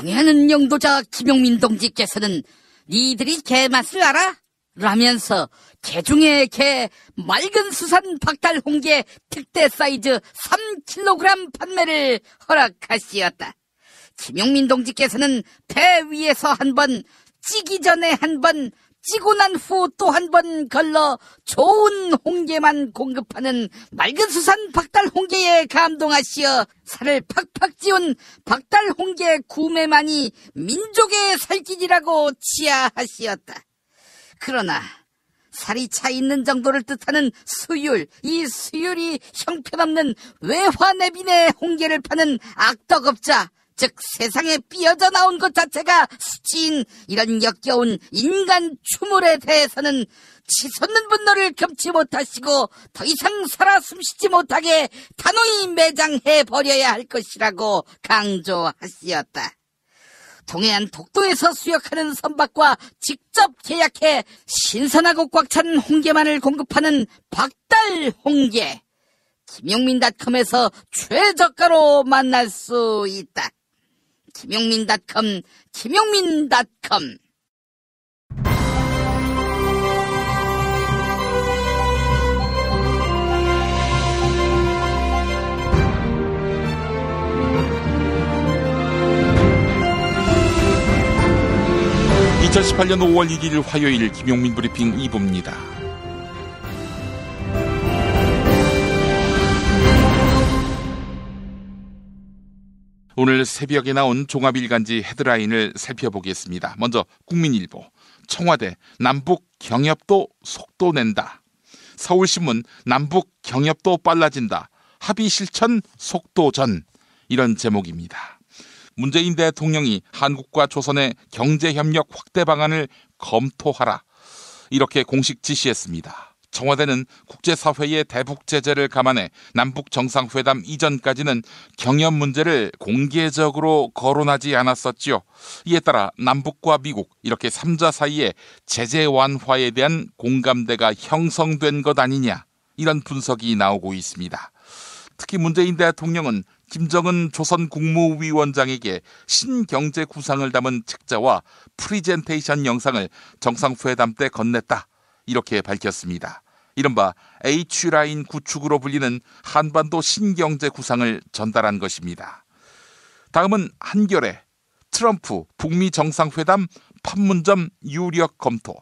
경애하는 영도자 김용민 동지께서는 니들이 개맛을 알아? 라면서 개중의 개 맑은 수산 박달 홍게 특대 사이즈 3kg 판매를 허락하시었다. 김용민 동지께서는 배 위에서 한 번, 찌기 전에 한 번, 찌고 난 후 또 한 번 걸러 좋은 홍게만 공급하는 맑은 수산 박달 홍게에 감동하시어 살을 팍팍 찌운 박달 홍게 구매만이 민족의 살길이라고 치하하시었다. 그러나 살이 차 있는 정도를 뜻하는 수율, 이 수율이 형편없는 외화내빈의 홍게를 파는 악덕업자, 즉 세상에 삐어져 나온 것 자체가 수치인 이런 역겨운 인간 추물에 대해서는 치솟는 분노를 금치 못하시고 더 이상 살아 숨쉬지 못하게 단호히 매장해버려야 할 것이라고 강조하시었다. 동해안 독도에서 수역하는 선박과 직접 계약해 신선하고 꽉 찬 홍게만을 공급하는 박달 홍게, 김용민닷컴에서 최저가로 만날 수 있다. 김용민닷컴. 2018년 5월 1일 화요일 김용민 브리핑 2부입니다. 오늘 새벽에 나온 종합일간지 헤드라인을 살펴보겠습니다. 먼저 국민일보, 청와대 남북 경협도 속도 낸다. 서울신문, 남북 경협도 빨라진다. 합의 실천 속도전. 이런 제목입니다. 문재인 대통령이 한국과 조선의 경제협력 확대 방안을 검토하라, 이렇게 공식 지시했습니다. 청와대는 국제사회의 대북 제재를 감안해 남북 정상회담 이전까지는 경협 문제를 공개적으로 거론하지 않았었지요. 이에 따라 남북과 미국 이렇게 3자 사이에 제재 완화에 대한 공감대가 형성된 것 아니냐, 이런 분석이 나오고 있습니다. 특히 문재인 대통령은 김정은 조선 국무위원장에게 신경제 구상을 담은 책자와 프리젠테이션 영상을 정상회담 때 건넸다, 이렇게 밝혔습니다. 이른바 H라인 구축으로 불리는 한반도 신경제 구상을 전달한 것입니다. 다음은 한겨레, 트럼프 북미 정상회담 판문점 유력 검토.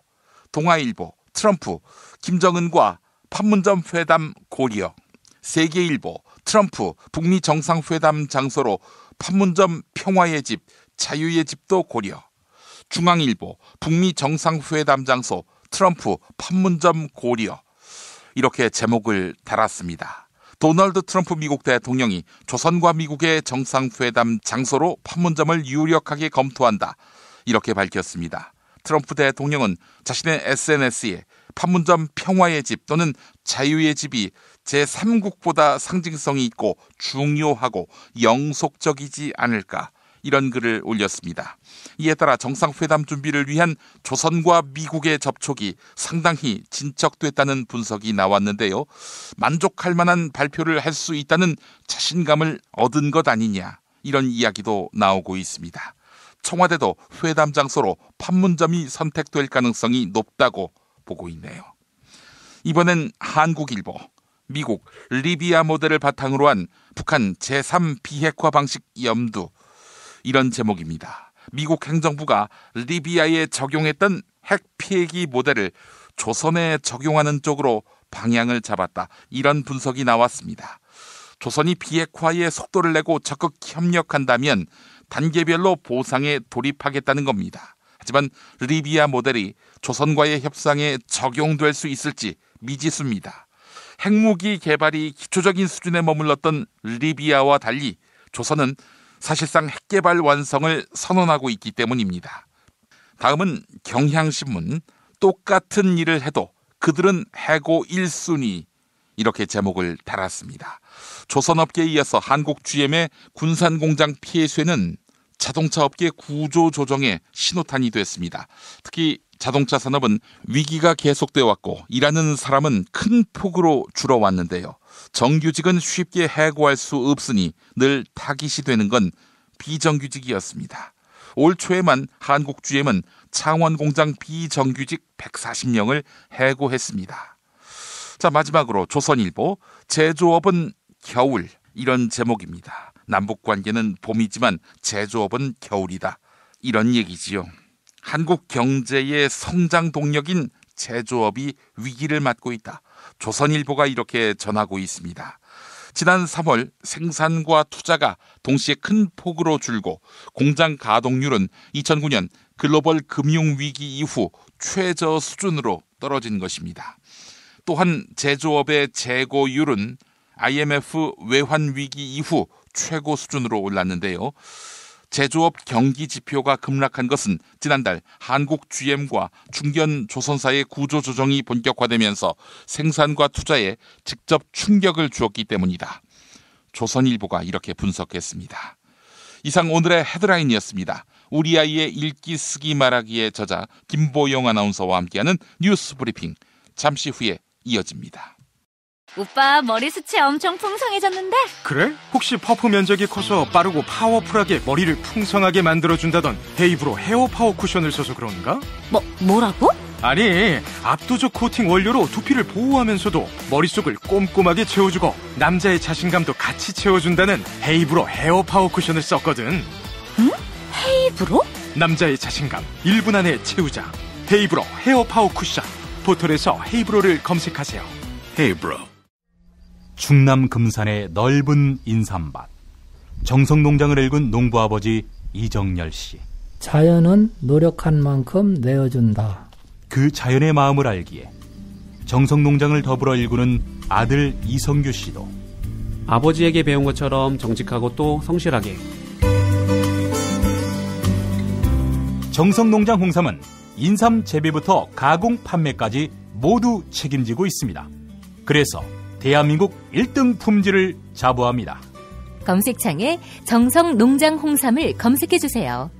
동아일보, 트럼프 김정은과 판문점 회담 고려. 세계일보, 트럼프 북미 정상회담 장소로 판문점 평화의 집, 자유의 집도 고려. 중앙일보, 북미 정상회담 장소 트럼프 판문점 고려. 이렇게 제목을 달았습니다. 도널드 트럼프 미국 대통령이 조선과 미국의 정상회담 장소로 판문점을 유력하게 검토한다, 이렇게 밝혔습니다. 트럼프 대통령은 자신의 SNS에 판문점 평화의 집 또는 자유의 집이 제3국보다 상징성이 있고 중요하고 영속적이지 않을까, 이런 글을 올렸습니다. 이에 따라 정상회담 준비를 위한 조선과 미국의 접촉이 상당히 진척됐다는 분석이 나왔는데요. 만족할 만한 발표를 할 수 있다는 자신감을 얻은 것 아니냐, 이런 이야기도 나오고 있습니다. 청와대도 회담 장소로 판문점이 선택될 가능성이 높다고 보고 있네요. 이번엔 한국일보, 미국 리비아 모델을 바탕으로 한 북한 제3 비핵화 방식 염두. 이런 제목입니다. 미국 행정부가 리비아에 적용했던 핵 피해기 모델을 조선에 적용하는 쪽으로 방향을 잡았다, 이런 분석이 나왔습니다. 조선이 비핵화에 속도를 내고 적극 협력한다면 단계별로 보상에 돌입하겠다는 겁니다. 하지만 리비아 모델이 조선과의 협상에 적용될 수 있을지 미지수입니다. 핵무기 개발이 기초적인 수준에 머물렀던 리비아와 달리 조선은 사실상 핵개발 완성을 선언하고 있기 때문입니다. 다음은 경향신문, 똑같은 일을 해도 그들은 해고 1순위, 이렇게 제목을 달았습니다. 조선업계에 이어서 한국 GM의 군산공장 피해쇠는 자동차업계 구조조정의 신호탄이 됐습니다. 특히 자동차 산업은 위기가 계속돼 왔고 일하는 사람은 큰 폭으로 줄어왔는데요. 정규직은 쉽게 해고할 수 없으니 늘 타깃이 되는 건 비정규직이었습니다. 올 초에만 한국 GM은 창원 공장 비정규직 140명을 해고했습니다. 자, 마지막으로 조선일보 제조업은 겨울, 이런 제목입니다. 남북 관계는 봄이지만 제조업은 겨울이다, 이런 얘기지요. 한국 경제의 성장 동력인 제조업이 위기를 맞고 있다. 조선일보가 이렇게 전하고 있습니다. 지난 3월 생산과 투자가 동시에 큰 폭으로 줄고 공장 가동률은 2009년 글로벌 금융위기 이후 최저 수준으로 떨어진 것입니다. 또한 제조업의 재고율은 IMF 외환위기 이후 최고 수준으로 올랐는데요. 제조업 경기 지표가 급락한 것은 지난달 한국 GM과 중견 조선사의 구조조정이 본격화되면서 생산과 투자에 직접 충격을 주었기 때문이다. 조선일보가 이렇게 분석했습니다. 이상 오늘의 헤드라인이었습니다. 우리 아이의 읽기 쓰기 말하기의 저자 김보영 아나운서와 함께하는 뉴스 브리핑, 잠시 후에 이어집니다. 오빠 머리숱이 엄청 풍성해졌는데? 그래? 혹시 퍼프 면적이 커서 빠르고 파워풀하게 머리를 풍성하게 만들어준다던 헤이브로 헤어 파워 쿠션을 써서 그런가? 뭐라고? 아니, 압도적 코팅 원료로 두피를 보호하면서도 머릿속을 꼼꼼하게 채워주고 남자의 자신감도 같이 채워준다는 헤이브로 헤어 파워 쿠션을 썼거든. 응? 헤이브로? 남자의 자신감 1분 안에 채우자. 헤이브로 헤어 파워 쿠션. 포털에서 헤이브로를 검색하세요. 헤이브로. 충남 금산의 넓은 인삼밭, 정성농장을 일군 농부아버지 이정열 씨. 자연은 노력한 만큼 내어준다. 그 자연의 마음을 알기에 정성농장을 더불어 일구는 아들 이성규 씨도 아버지에게 배운 것처럼 정직하고 또 성실하게. 정성농장 홍삼은 인삼 재배부터 가공 판매까지 모두 책임지고 있습니다. 그래서 대한민국 1등 품질을 자부합니다. 검색창에 정성농장 홍삼을 검색해주세요.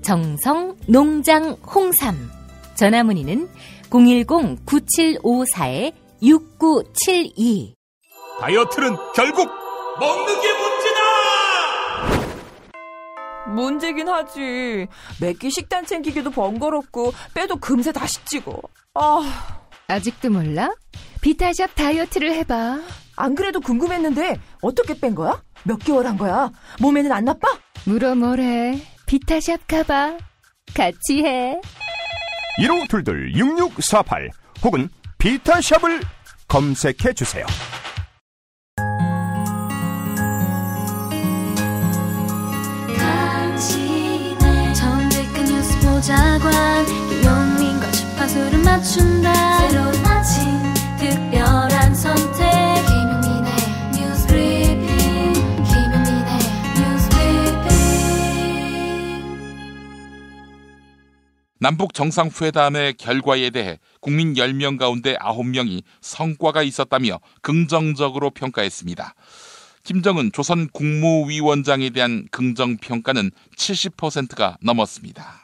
정성농장 홍삼. 전화문의는 010-9754-6972. 다이어트는 결국 먹는 게 문제다! 문제긴 하지. 매끼 식단 챙기기도 번거롭고 빼도 금세 다시 찌고. 아직도 몰라? 비타샵 다이어트를 해봐. 안 그래도 궁금했는데 어떻게 뺀 거야? 몇 개월 한 거야? 몸에는 안 나빠? 물어 뭐래. 비타샵 가봐. 같이 해. 1522-6648 혹은 비타샵을 검색해주세요. 당신의 정직한 뉴스 보좌관 김용민과 주파수를 맞춘다. 새로운 아침 특별한 선택 김용민의 뉴스 브리핑. 김용민의 뉴스 브리핑. 남북 정상회담의 결과에 대해 국민 10명 가운데 9명이 성과가 있었다며 긍정적으로 평가했습니다. 김정은 조선 국무위원장에 대한 긍정평가는 70%가 넘었습니다.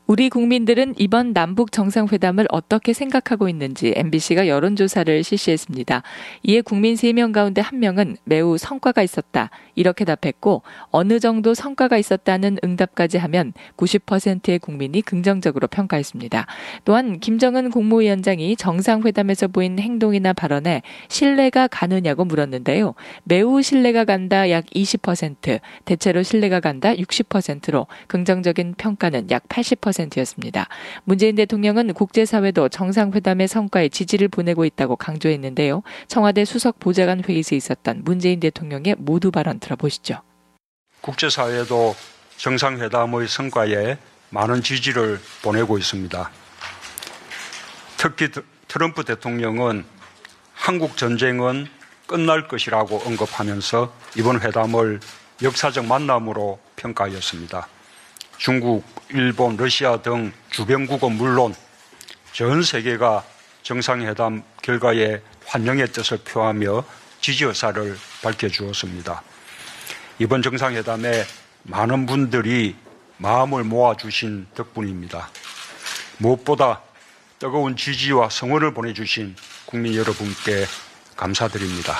우리 국민들은 이번 남북 정상회담을 어떻게 생각하고 있는지 MBC가 여론조사를 실시했습니다. 이에 국민 3명 가운데 1명은 매우 성과가 있었다, 이렇게 답했고 어느 정도 성과가 있었다는 응답까지 하면 90%의 국민이 긍정적으로 평가했습니다. 또한 김정은 국무위원장이 정상회담에서 보인 행동이나 발언에 신뢰가 가느냐고 물었는데요. 매우 신뢰가 간다 약 20%, 대체로 신뢰가 간다 60%로 긍정적인 평가는 약 80%였습니다. 문재인 대통령은 국제사회도 정상회담의 성과에 지지를 보내고 있다고 강조했는데요. 청와대 수석 보좌관 회의에서 있었던 문재인 대통령의 모두 발언 들어보시죠. 국제사회도 정상회담의 성과에 많은 지지를 보내고 있습니다. 특히 트럼프 대통령은 한국 전쟁은 끝날 것이라고 언급하면서 이번 회담을 역사적 만남으로 평가하였습니다. 중국, 일본, 러시아 등 주변국은 물론 전 세계가 정상회담 결과에 환영의 뜻을 표하며 지지 의사를 밝혀주었습니다. 이번 정상회담에 많은 분들이 마음을 모아주신 덕분입니다. 무엇보다 뜨거운 지지와 성원을 보내주신 국민 여러분께 감사드립니다.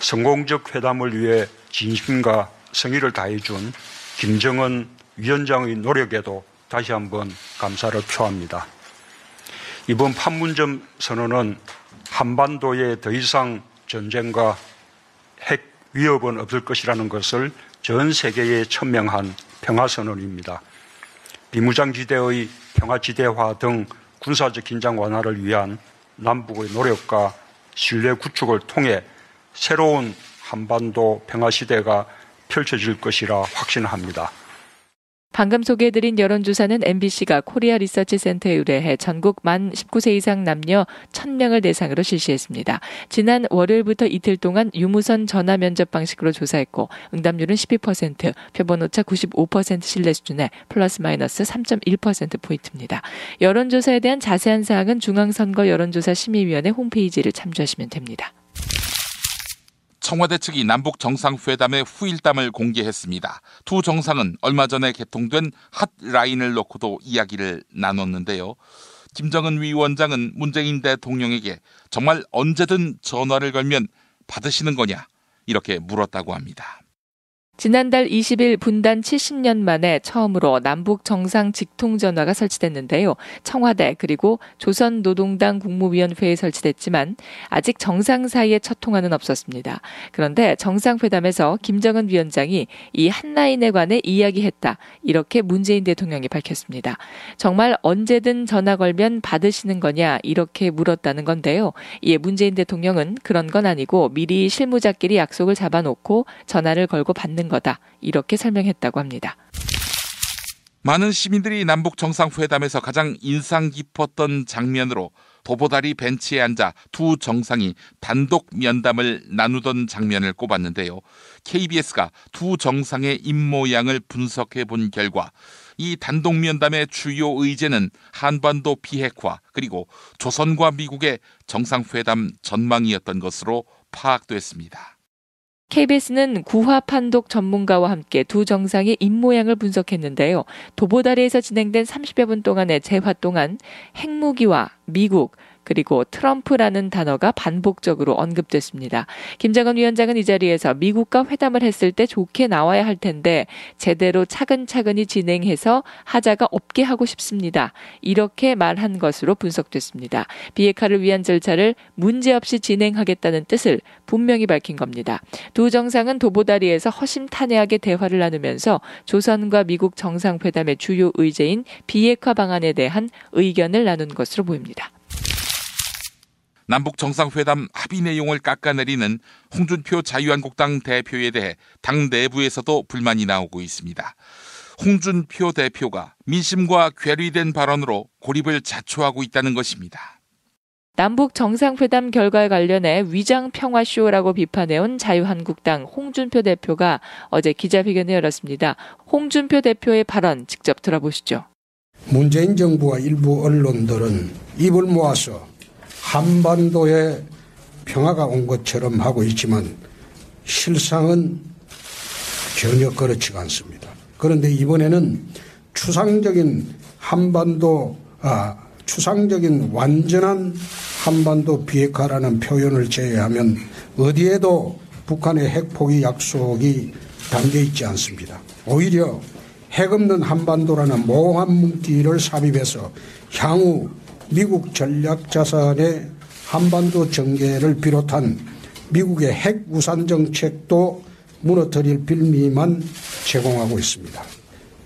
성공적 회담을 위해 진심과 성의를 다해준 김정은 위원장의 노력에도 다시 한번 감사를 표합니다. 이번 판문점 선언은 한반도에 더 이상 전쟁과 핵 위협은 없을 것이라는 것을 전 세계에 천명한 평화선언입니다. 비무장지대의 평화지대화 등 군사적 긴장 완화를 위한 남북의 노력과 신뢰 구축을 통해 새로운 한반도 평화시대가 펼쳐질 것이라 확신합니다. 방금 소개해드린 여론조사는 MBC가 코리아 리서치 센터에 의뢰해 전국 만 19세 이상 남녀 1000명을 대상으로 실시했습니다. 지난 월요일부터 이틀 동안 유무선 전화 면접 방식으로 조사했고 응답률은 12%, 표본오차 95% 신뢰 수준에 플러스 마이너스 3.1%포인트입니다. 여론조사에 대한 자세한 사항은 중앙선거 여론조사 심의위원회 홈페이지를 참조하시면 됩니다. 청와대 측이 남북 정상회담의 후일담을 공개했습니다. 두 정상은 얼마 전에 개통된 핫라인을 놓고도 이야기를 나눴는데요. 김정은 위원장은 문재인 대통령에게 정말 언제든 전화를 걸면 받으시는 거냐 이렇게 물었다고 합니다. 지난달 20일 분단 70년 만에 처음으로 남북 정상 직통전화가 설치됐는데요. 청와대 그리고 조선노동당 국무위원회에 설치됐지만 아직 정상 사이의 첫 통화는 없었습니다. 그런데 정상회담에서 김정은 위원장이 이 핫라인에 관해 이야기했다. 이렇게 문재인 대통령이 밝혔습니다. 정말 언제든 전화 걸면 받으시는 거냐 이렇게 물었다는 건데요. 이에 문재인 대통령은 그런 건 아니고 미리 실무자끼리 약속을 잡아놓고 전화를 걸고 받는 거다. 이렇게 설명했다고 합니다. 많은 시민들이 남북 정상회담에서 가장 인상 깊었던 장면으로 도보다리 벤치에 앉아 두 정상이 단독 면담을 나누던 장면을 꼽았는데요. KBS가 두 정상의 입모양을 분석해 본 결과 이 단독 면담의 주요 의제는 한반도 비핵화 그리고 조선과 미국의 정상회담 전망이었던 것으로 파악됐습니다. KBS는 구화판독 전문가와 함께 두 정상의 입모양을 분석했는데요. 도보다리에서 진행된 30여 분 동안의 재화 동안 핵무기와 미국 그리고 트럼프라는 단어가 반복적으로 언급됐습니다. 김정은 위원장은 이 자리에서 미국과 회담을 했을 때 좋게 나와야 할 텐데 제대로 차근차근히 진행해서 하자가 없게 하고 싶습니다. 이렇게 말한 것으로 분석됐습니다. 비핵화를 위한 절차를 문제없이 진행하겠다는 뜻을 분명히 밝힌 겁니다. 두 정상은 도보다리에서 허심탄회하게 대화를 나누면서 조선과 미국 정상회담의 주요 의제인 비핵화 방안에 대한 의견을 나눈 것으로 보입니다. 남북 정상회담 합의 내용을 깎아내리는 홍준표 자유한국당 대표에 대해 당 내부에서도 불만이 나오고 있습니다. 홍준표 대표가 민심과 괴리된 발언으로 고립을 자초하고 있다는 것입니다. 남북 정상회담 결과에 관련해 위장평화쇼라고 비판해온 자유한국당 홍준표 대표가 어제 기자회견을 열었습니다. 홍준표 대표의 발언 직접 들어보시죠. 문재인 정부와 일부 언론들은 입을 모아서 한반도에 평화가 온 것처럼 하고 있지만 실상은 전혀 그렇지가 않습니다. 그런데 이번에는 추상적인 완전한 한반도 비핵화라는 표현을 제외하면 어디에도 북한의 핵포기 약속이 담겨 있지 않습니다. 오히려 핵 없는 한반도라는 모호한 문구를 삽입해서 향후 미국 전략자산의 한반도 전개를 비롯한 미국의 핵 우산 정책도 무너뜨릴 빌미만 제공하고 있습니다.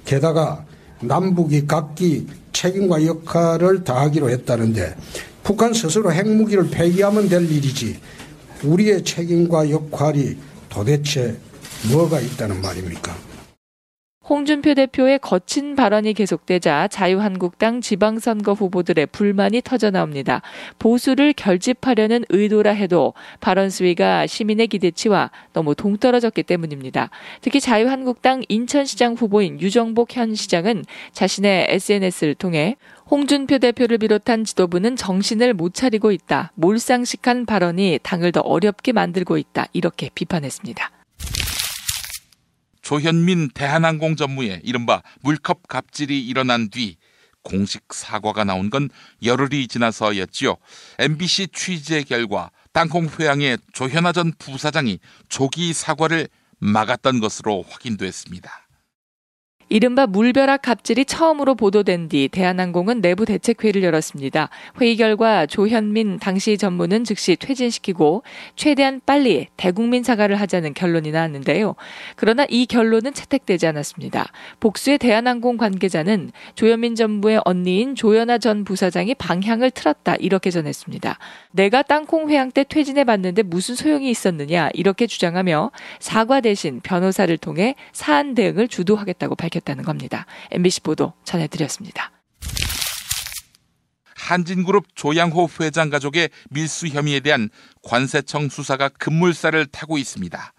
게다가 남북이 각기 책임과 역할을 다하기로 했다는데 북한 스스로 핵무기를 폐기하면 될 일이지 우리의 책임과 역할이 도대체 뭐가 있다는 말입니까? 홍준표 대표의 거친 발언이 계속되자 자유한국당 지방선거 후보들의 불만이 터져나옵니다. 보수를 결집하려는 의도라 해도 발언 수위가 시민의 기대치와 너무 동떨어졌기 때문입니다. 특히 자유한국당 인천시장 후보인 유정복 현 시장은 자신의 SNS를 통해 홍준표 대표를 비롯한 지도부는 정신을 못 차리고 있다. 몰상식한 발언이 당을 더 어렵게 만들고 있다. 이렇게 비판했습니다. 조현민 대한항공 전무의 이른바 물컵 갑질이 일어난 뒤 공식 사과가 나온 건 열흘이 지나서였지요. MBC 취재 결과 땅콩회항의 조현아 전 부사장이 조기 사과를 막았던 것으로 확인됐습니다. 이른바 물벼락 갑질이 처음으로 보도된 뒤 대한항공은 내부 대책회의를 열었습니다. 회의 결과 조현민 당시 전무는 즉시 퇴진시키고 최대한 빨리 대국민 사과를 하자는 결론이 나왔는데요. 그러나 이 결론은 채택되지 않았습니다. 복수의 대한항공 관계자는 조현민 전무의 언니인 조연아 전 부사장이 방향을 틀었다 이렇게 전했습니다. 내가 땅콩 회항 때 퇴진해봤는데 무슨 소용이 있었느냐 이렇게 주장하며 사과 대신 변호사를 통해 사안 대응을 주도하겠다고 밝혔습니다. 다는 겁니다. MBC 보도 전해드렸습니다. 한진그룹 조양호 회장 가족의 밀수 혐의에 대한 관세청 수사가 급물살을 타고 있습니다.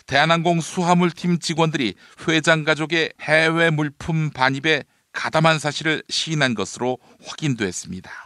대한항공 수화물팀 직원들이 회장 가족의 해외 물품 반입에 가담한 사실을 시인한 것으로 확인됐습니다.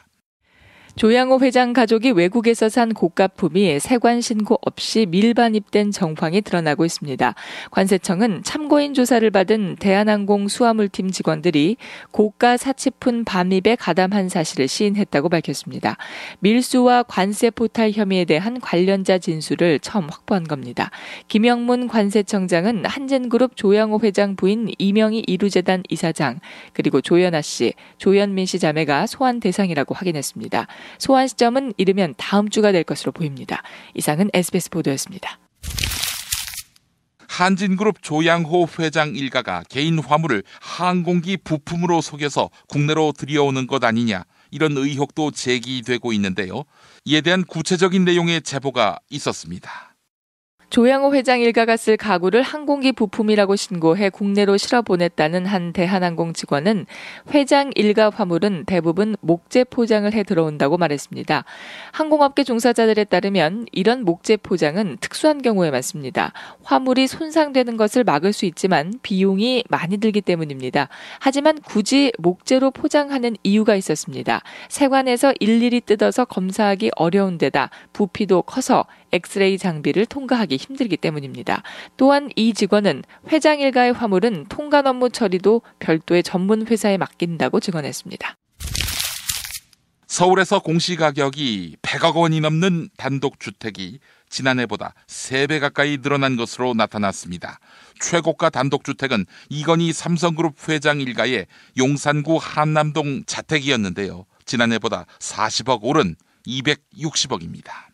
조양호 회장 가족이 외국에서 산 고가품이 세관 신고 없이 밀반입된 정황이 드러나고 있습니다. 관세청은 참고인 조사를 받은 대한항공 수화물팀 직원들이 고가 사치품 반입에 가담한 사실을 시인했다고 밝혔습니다. 밀수와 관세 포탈 혐의에 대한 관련자 진술을 처음 확보한 겁니다. 김영문 관세청장은 한진그룹 조양호 회장 부인 이명희 이루재단 이사장 그리고 조연아 씨, 조현민 씨 자매가 소환 대상이라고 확인했습니다. 소환 시점은 이르면 다음 주가 될 것으로 보입니다. 이상은 SBS 보도였습니다. 한진그룹 조양호 회장 일가가 개인 화물을 항공기 부품으로 속여서 국내로 들여오는 것 아니냐 이런 의혹도 제기되고 있는데요. 이에 대한 구체적인 내용의 제보가 있었습니다. 조양호 회장 일가가 쓸 가구를 항공기 부품이라고 신고해 국내로 실어보냈다는 한 대한항공 직원은 회장 일가 화물은 대부분 목재 포장을 해 들어온다고 말했습니다. 항공업계 종사자들에 따르면 이런 목재 포장은 특수한 경우에만 씁니다. 화물이 손상되는 것을 막을 수 있지만 비용이 많이 들기 때문입니다. 하지만 굳이 목재로 포장하는 이유가 있었습니다. 세관에서 일일이 뜯어서 검사하기 어려운 데다 부피도 커서 엑스레이 장비를 통과하기 힘들기 때문입니다. 또한 이 직원은 회장 일가의 화물은 통관 업무 처리도 별도의 전문 회사에 맡긴다고 증언했습니다. 서울에서 공시가격이 100억 원이 넘는 단독주택이 지난해보다 3배 가까이 늘어난 것으로 나타났습니다. 최고가 단독주택은 이건희 삼성그룹 회장 일가의 용산구 한남동 자택이었는데요. 지난해보다 40억 오른 260억입니다.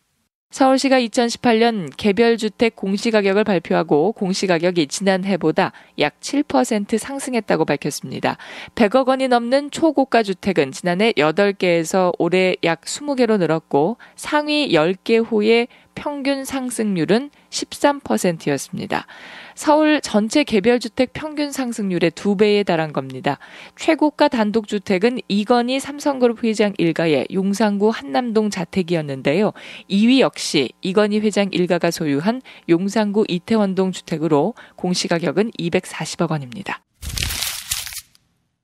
서울시가 2018년 개별주택 공시가격을 발표하고 공시가격이 지난해보다 약 7% 상승했다고 밝혔습니다. 100억 원이 넘는 초고가 주택은 지난해 8개에서 올해 약 20개로 늘었고 상위 10개 호의 평균 상승률은 13%였습니다. 서울 전체 개별주택 평균 상승률의 2배에 달한 겁니다. 최고가 단독주택은 이건희 삼성그룹 회장 일가의 용산구 한남동 자택이었는데요. 2위 역시 이건희 회장 일가가 소유한 용산구 이태원동 주택으로 공시가격은 240억 원입니다.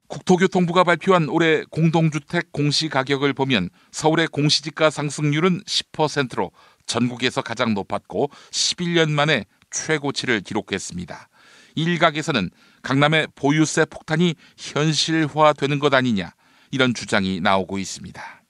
국토교통부가 발표한 올해 공동주택 공시가격을 보면 서울의 공시지가 상승률은 10%로 전국에서 가장 높았고 11년 만에 최고치를 기록했습니다. 일각에서는 강남의 보유세 폭탄이 현실화되는 것 아니냐 이런 주장이 나오고 있습니다.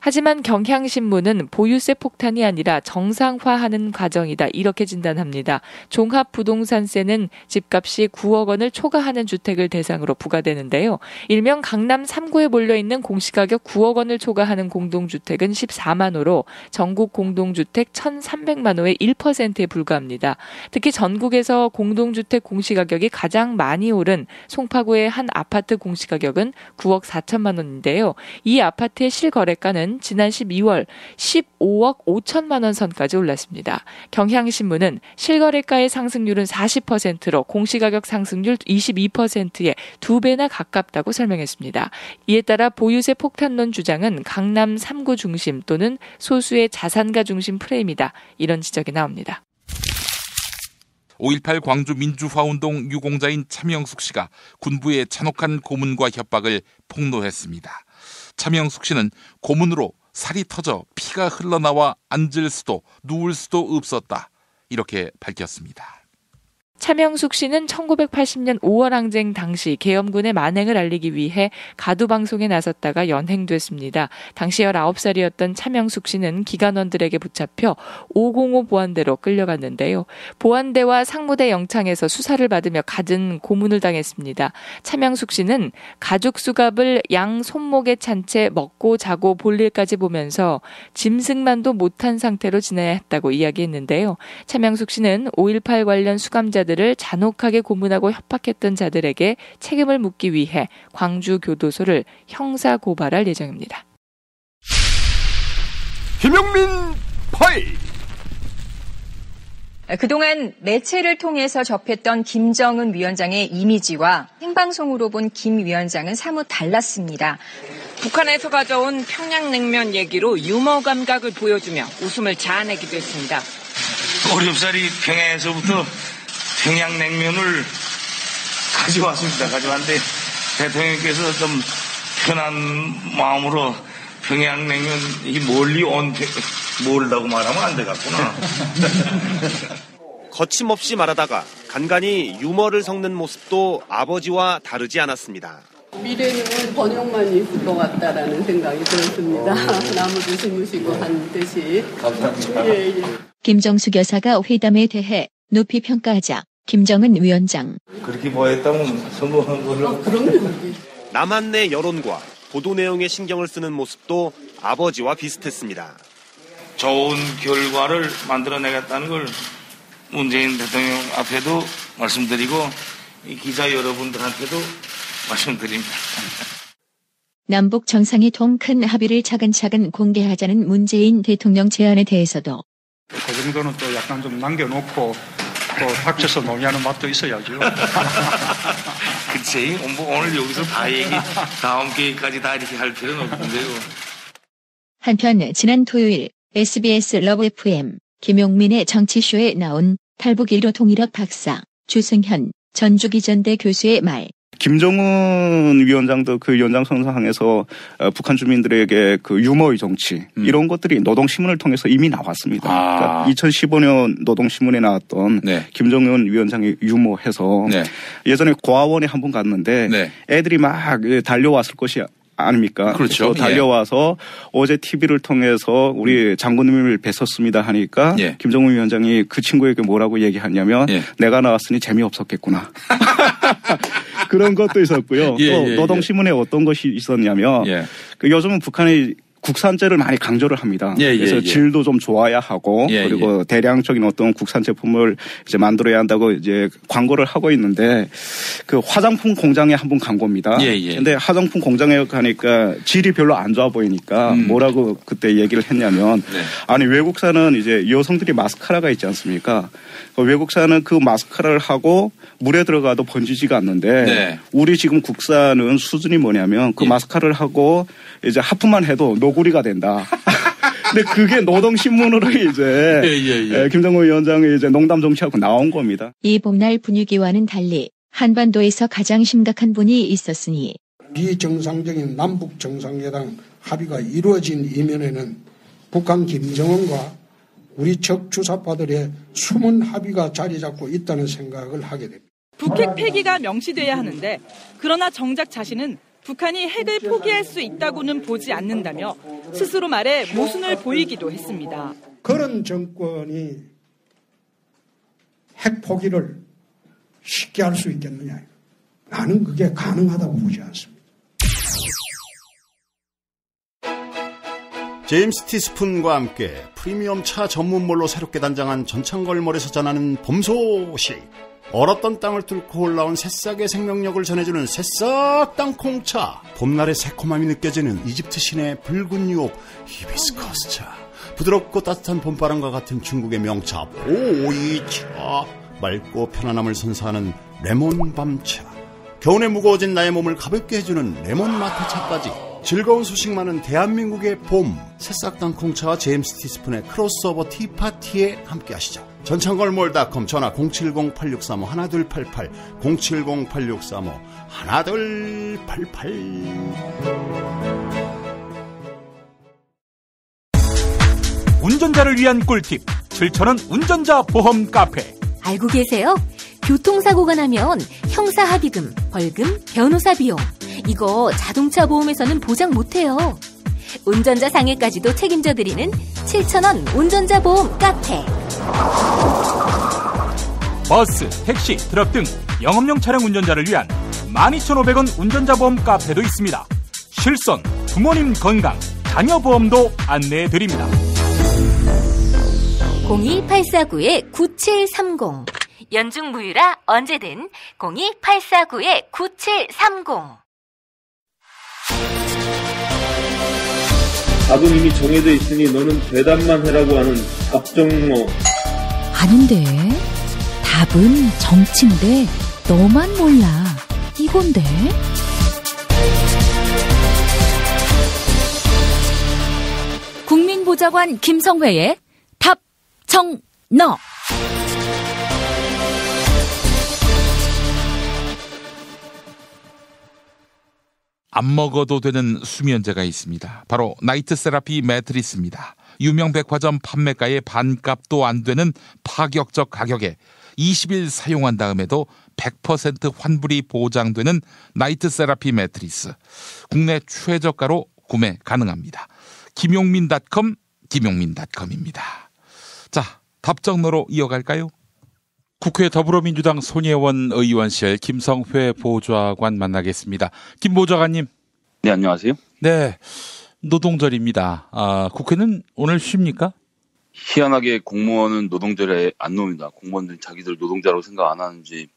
하지만 경향신문은 보유세 폭탄이 아니라 정상화하는 과정이다 이렇게 진단합니다. 종합부동산세는 집값이 9억 원을 초과하는 주택을 대상으로 부과되는데요. 일명 강남 3구에 몰려있는 공시가격 9억 원을 초과하는 공동주택은 14만 호로 전국 공동주택 1,300만 호의 1%에 불과합니다. 특히 전국에서 공동주택 공시가격이 가장 많이 오른 송파구의 한 아파트 공시가격은 9억 4천만 원인데요. 이 아파트의 실거래가는 지난 12월 15억 5천만 원 선까지 올랐습니다. 경향신문은 실거래가의 상승률은 40%로 공시가격 상승률 22%에 2배나 가깝다고 설명했습니다. 이에 따라 보유세 폭탄론 주장은 강남 3구 중심 또는 소수의 자산가 중심 프레임이다. 이런 지적이 나옵니다. 5.18 광주 민주화운동 유공자인 차명숙 씨가 군부의 잔혹한 고문과 협박을 폭로했습니다. 차명숙 씨는 고문으로 살이 터져 피가 흘러나와 앉을 수도 누울 수도 없었다. 이렇게 밝혔습니다. 차명숙 씨는 1980년 5월 항쟁 당시 계엄군의 만행을 알리기 위해 가두방송에 나섰다가 연행됐습니다. 당시 19살이었던 차명숙 씨는 기관원들에게 붙잡혀 505 보안대로 끌려갔는데요. 보안대와 상무대 영창에서 수사를 받으며 갖은 고문을 당했습니다. 차명숙 씨는 가죽 수갑을 양 손목에 찬 채 먹고 자고 볼일까지 보면서 짐승만도 못한 상태로 지내야 했다고 이야기했는데요. 차명숙 씨는 5.18 관련 수감자들을 잔혹하게 고문하고 협박했던 자들에게 책임을 묻기 위해 광주교도소를 형사 고발할 예정입니다. 김용민 파일. 그동안 매체를 통해서 접했던 김정은 위원장의 이미지와 생방송으로 본 김 위원장은 사뭇 달랐습니다. 북한에서 가져온 평양냉면 얘기로 유머 감각을 보여주며 웃음을 자아내기도 했습니다. 어렵사리 평양에서부터 평양냉면을 가져왔습니다. 가져왔는데 대통령께서 좀 편한 마음으로 평양냉면 이 멀리 온 멀다고 말하면 안 되겠구나. 거침없이 말하다가 간간히 유머를 섞는 모습도 아버지와 다르지 않았습니다. 미래는 번영만 있을 것 같다라는 생각이 들었습니다. 나무도 심으시고 한 듯이. 감사합니다. 예. 김정숙 여사가 회담에 대해 높이 평가하자 김정은 위원장. 그렇게 뭐했다면 성공한 걸로. 그럼요. 남한 내 여론과 보도 내용에 신경을 쓰는 모습도 아버지와 비슷했습니다. 좋은 결과를 만들어내겠다는 걸 문재인 대통령 앞에도 말씀드리고 이 기자 여러분들한테도 말씀드립니다. 남북 정상회담 큰 합의를 차근차근 공개하자는 문재인 대통령 제안에 대해서도 그 정도는 또 약간 좀 남겨놓고 또 닥쳐서 논의하는 맛도 있어야죠. 그치? 뭐 오늘 여기서 다 다음 기회까지 다 이렇게 할 필요는 없는데요. 한편 지난 토요일 SBS 러브 FM 김용민의 정치쇼에 나온 탈북 1호 통일학 박사 주승현 전주기전대 교수의 말. 김정은 위원장도 그 연장선상에서 북한 주민들에게 그 유머의 정치 이런 것들이 노동신문을 통해서 이미 나왔습니다. 그러니까 2015년 노동신문에 나왔던 김정은 위원장의 유머해서 예전에 고아원에 한 번 갔는데 애들이 막 달려왔을 것이 아닙니까? 그렇죠. 달려와서 어제 TV를 통해서 우리 장군님을 뵀었습니다 하니까 김정은 위원장이 그 친구에게 뭐라고 얘기하냐면 내가 나왔으니 재미없었겠구나. 그런 것도 있었고요. 또 노동신문에 어떤 것이 있었냐면 그 요즘은 북한이 국산재를 많이 강조를 합니다. 그래서 질도 좀 좋아야 하고 그리고 대량적인 어떤 국산 제품을 이제 만들어야 한다고 이제 광고를 하고 있는데 그 화장품 공장에 한번 간 겁니다. 근데 화장품 공장에 가니까 질이 별로 안 좋아 보이니까 뭐라고 그때 얘기를 했냐면 아니 외국산은 이제 여성들이 마스카라가 있지 않습니까? 외국산은 그 마스카라를 하고 물에 들어가도 번지지가 않는데 우리 지금 국산은 수준이 뭐냐면 그 마스카라를 하고 이제 하품만 해도 노구리가 된다. 근데 그게 노동신문으로 이제 김정은 위원장이 이제 농담 정치하고 나온 겁니다. 이 봄날 분위기와는 달리 한반도에서 가장 심각한 분이 있었으니 비정상적인 남북 정상회담 합의가 이루어진 이면에는 북한 김정은과 우리 적 주사파들의 숨은 합의가 자리 잡고 있다는 생각을 하게 됩니다. 북핵 폐기가 명시돼야 하는데 그러나 정작 자신은 북한이 핵을 포기할 수 있다고는 보지 않는다며 스스로 말해 모순을 보이기도 했습니다. 그런 정권이 핵 포기를 쉽게 할 수 있겠느냐. 나는 그게 가능하다고 보지 않습니다. 제임스 티스푼과 함께 프리미엄 차 전문몰로 새롭게 단장한 전창걸몰에서 전하는 봄 소식. 얼었던 땅을 뚫고 올라온 새싹의 생명력을 전해주는 새싹 땅콩차. 봄날의 새콤함이 느껴지는 이집트 신의 붉은 유혹 히비스커스 차. 부드럽고 따뜻한 봄바람과 같은 중국의 명차 보이차. 맑고 편안함을 선사하는 레몬 밤차. 겨울에 무거워진 나의 몸을 가볍게 해주는 레몬 마테차까지. 즐거운 소식 많은 대한민국의 봄. 새싹 땅콩차와 제임스 티스푼의 크로스오버 티파티에 함께하시죠. 전창걸몰닷컴 전화 070-8635-1288 070-8635-1288. 운전자를 위한 꿀팁 7,000원 운전자 보험 카페. 알고 계세요? 교통사고가 나면 형사합의금, 벌금, 변호사 비용. 이거 자동차 보험에서는 보장 못해요. 운전자 상해까지도 책임져드리는 7,000원 운전자 보험 카페. 버스, 택시, 트럭 등 영업용 차량 운전자를 위한 12,500원 운전자 보험 카페도 있습니다. 실손, 부모님 건강, 자녀 보험도 안내해드립니다. 02849-9730. 연중 무휴라 언제든 02849-9730. 답은 이미 정해져 있으니 너는 대답만 해라고 하는 답정모. 아닌데. 답은 정치인데 너만 몰라. 이건데. 국민보좌관 김성회의 답정너. 안 먹어도 되는 수면제가 있습니다. 바로 나이트 세라피 매트리스입니다. 유명 백화점 판매가의 반값도 안 되는 파격적 가격에 20일 사용한 다음에도 100% 환불이 보장되는 나이트 세라피 매트리스. 국내 최저가로 구매 가능합니다. 김용민닷컴, 김용민닷컴입니다. 자, 답정너로 이어갈까요? 국회 더불어민주당 손예원 의원실 김성회 보좌관 만나겠습니다. 김 보좌관님. 네, 안녕하세요. 네, 노동절입니다. 국회는 오늘 쉽니까? 희한하게 공무원은 노동절에 안 놉니다. 공무원들은 자기들 노동자라고 생각 안 하는지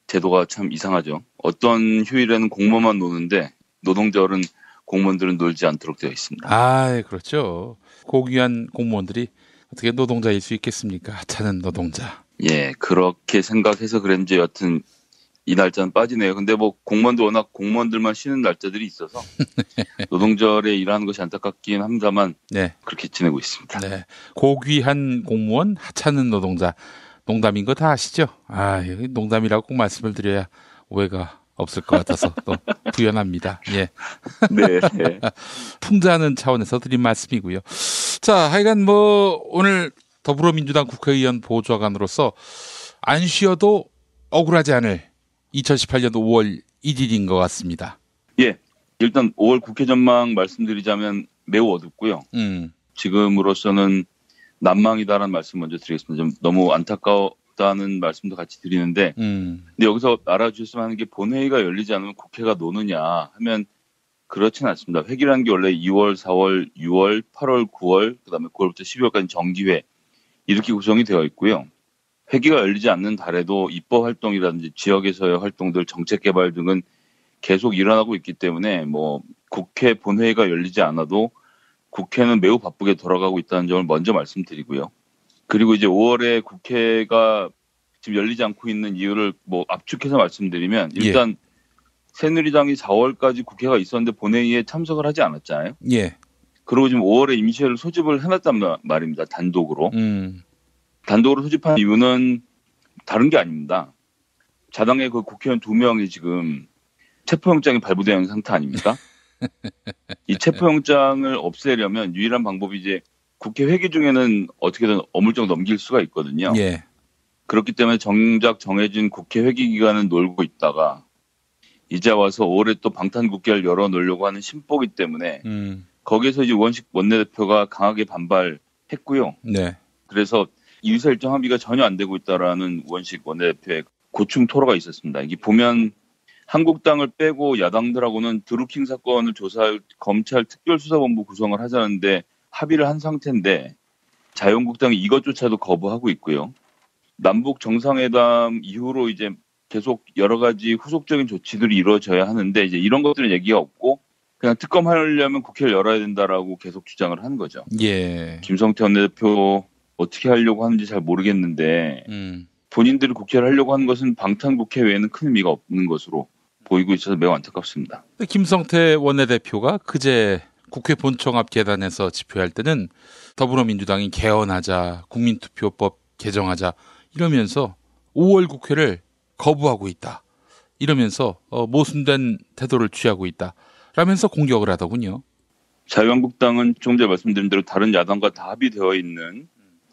제도가 참 이상하죠. 어떤 휴일에는 공무원만 노는데 노동절은 공무원들은 놀지 않도록 되어 있습니다. 아, 그렇죠. 고귀한 공무원들이 어떻게 노동자일 수 있겠습니까? 하찮은 노동자. 예, 그렇게 생각해서 그런지 여튼 이 날짜는 빠지네요. 근데 뭐 공무원도 워낙 공무원들만 쉬는 날짜들이 있어서 노동절에 일하는 것이 안타깝긴 합니다만 네. 그렇게 지내고 있습니다. 네, 고귀한 공무원, 하찮은 노동자. 농담인 거 다 아시죠? 여기 농담이라고 꼭 말씀을 드려야 오해가 없을 것 같아서 또 부연합니다. 예. 네. 네. 풍자하는 차원에서 드린 말씀이고요. 자, 하여간 뭐 오늘 더불어민주당 국회의원 보좌관으로서 안 쉬어도 억울하지 않을 2018년도 5월 1일인 것 같습니다. 예. 일단 5월 국회 전망 말씀드리자면 매우 어둡고요. 지금으로서는 난망이다라는 말씀 먼저 드리겠습니다. 좀 너무 안타깝다는 말씀도 같이 드리는데 근데 여기서 알아주셨으면 하는 게 본회의가 열리지 않으면 국회가 노느냐 하면 그렇진 않습니다. 회기라는 게 원래 2월, 4월, 6월, 8월, 9월 그다음에 9월부터 12월까지 정기회 이렇게 구성이 되어 있고요. 회기가 열리지 않는 달에도 입법 활동이라든지 지역에서의 활동들, 정책 개발 등은 계속 일어나고 있기 때문에 뭐 국회 본회의가 열리지 않아도 국회는 매우 바쁘게 돌아가고 있다는 점을 먼저 말씀드리고요. 그리고 이제 5월에 국회가 지금 열리지 않고 있는 이유를 뭐 압축해서 말씀드리면 일단 새누리당이 4월까지 국회가 있었는데 본회의에 참석을 하지 않았잖아요. 예. 그리고 지금 5월에 임시회를 소집을 해놨단 말입니다. 단독으로. 단독으로 소집한 이유는 다른 게 아닙니다. 자당의 그 국회의원 2명이 지금 체포영장이 발부되어 있는 상태 아닙니까? 이 체포영장을 없애려면 유일한 방법이 이제 국회 회기 중에는 어떻게든 어물쩍 넘길 수가 있거든요. 예. 그렇기 때문에 정작 정해진 국회 회기 기간은 놀고 있다가 이제 와서 5월에 또 방탄국회를 열어놓으려고 하는 심보기 때문에 거기에서 이제 우원식 원내대표가 강하게 반발했고요. 네. 그래서 이의사일정 합의가 전혀 안 되고 있다라는 우원식 원내대표의 고충 토로가 있었습니다. 이게 보면 한국당을 빼고 야당들하고는 드루킹 사건을 조사할 검찰 특별수사본부 구성을 하자는데 합의를 한 상태인데 자유한국당이 이것조차도 거부하고 있고요. 남북 정상회담 이후로 이제 계속 여러 가지 후속적인 조치들이 이루어져야 하는데 이제 이런 것들은 얘기가 없고 그냥 특검하려면 국회를 열어야 된다라고 계속 주장을 하는 거죠. 예. 김성태 원내대표 어떻게 하려고 하는지 잘 모르겠는데 본인들이 국회를 하려고 하는 것은 방탄국회 외에는 큰 의미가 없는 것으로 보이고 있어서 매우 안타깝습니다. 김성태 원내대표가 그제 국회 본청 앞 계단에서 집회할 때는 더불어민주당이 개헌하자, 국민투표법 개정하자 이러면서 5월 국회를 거부하고 있다. 이러면서 모순된 태도를 취하고 있다. 라면서 공격을 하더군요. 자유한국당은 좀 전에 말씀드린 대로 다른 야당과 다 합의되어 있는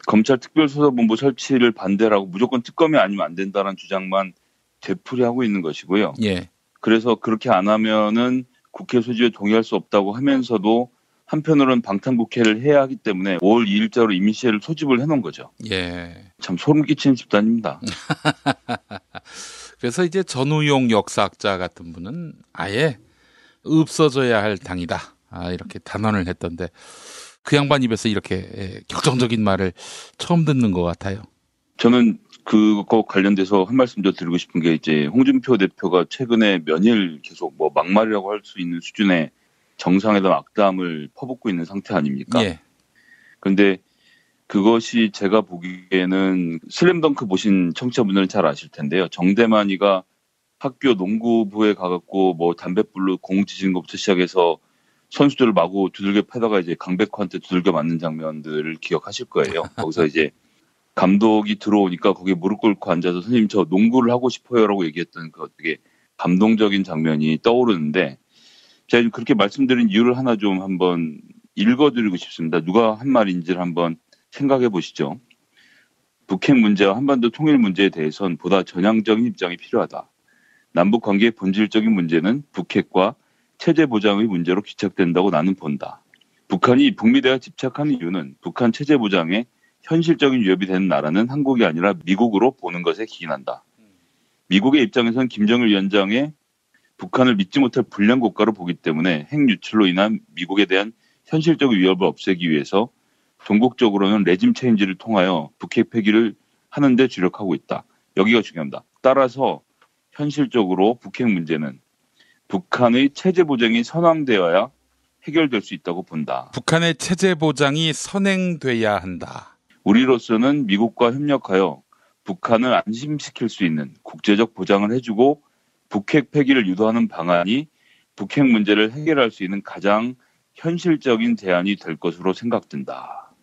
검찰 특별수사본부 설치를 반대하고 무조건 특검이 아니면 안 된다는 주장만 되풀이하고 있는 것이고요. 예. 그래서 그렇게 안 하면은 국회 소집에 동의할 수 없다고 하면서도 한편으로는 방탄국회를 해야 하기 때문에 5월 2일자로 이민시회를 소집을 해놓은 거죠. 예. 참 소름 끼치는 집단입니다. 그래서 이제 전우용 역사학자 같은 분은 아예 없어져야 할 당이다. 이렇게 단언을 했던데 그 양반 입에서 이렇게 격정적인 말을 처음 듣는 것 같아요. 저는 그거 관련돼서 한 말씀 더 드리고 싶은 게 이제 홍준표 대표가 최근에 몇일 계속 뭐 막말이라고 할 수 있는 수준의 정상회담 악담을 퍼붓고 있는 상태 아닙니까? 예. 그런데 그것이 제가 보기에는 슬램덩크 보신 청취자분들은 잘 아실 텐데요. 정대만이가 학교 농구부에 가갖고 뭐 담뱃불로 공 지지는 것부터 시작해서 선수들을 마구 두들겨 패다가 이제 강백호한테 두들겨 맞는 장면들을 기억하실 거예요. 거기서 이제 감독이 들어오니까 거기에 무릎 꿇고 앉아서 선생님 저 농구를 하고 싶어요라고 얘기했던 그 되게 감동적인 장면이 떠오르는데 제가 그렇게 말씀드린 이유를 하나 좀 한번 읽어드리고 싶습니다. 누가 한 말인지를 한번 생각해 보시죠. 북핵 문제와 한반도 통일 문제에 대해서는 보다 전향적인 입장이 필요하다. 남북 관계의 본질적인 문제는 북핵과 체제 보장의 문제로 귀착된다고 나는 본다. 북한이 북미 대화에 집착하는 이유는 북한 체제 보장에 현실적인 위협이 되는 나라는 한국이 아니라 미국으로 보는 것에 기인한다. 미국의 입장에서는 김정일 위원장의 북한을 믿지 못할 불량 국가로 보기 때문에 핵 유출로 인한 미국에 대한 현실적인 위협을 없애기 위해서 종국적으로는 레짐 체인지를 통하여 북핵 폐기를 하는 데 주력하고 있다. 여기가 중요합니다. 따라서 현실적으로 북핵 문제는 북한의 체제 보장이 선황되어야 해결될 수 있다고 본다. 북한의 체제 보장이 선행돼야 한다. 우리로서는 미국과 협력하여 북한을 안심시킬 수 있는 국제적 보장을 해주고 북핵 폐기를 유도하는 방안이 북핵 문제를 해결할 수 있는 가장 현실적인 대안이 될 것으로 생각된다.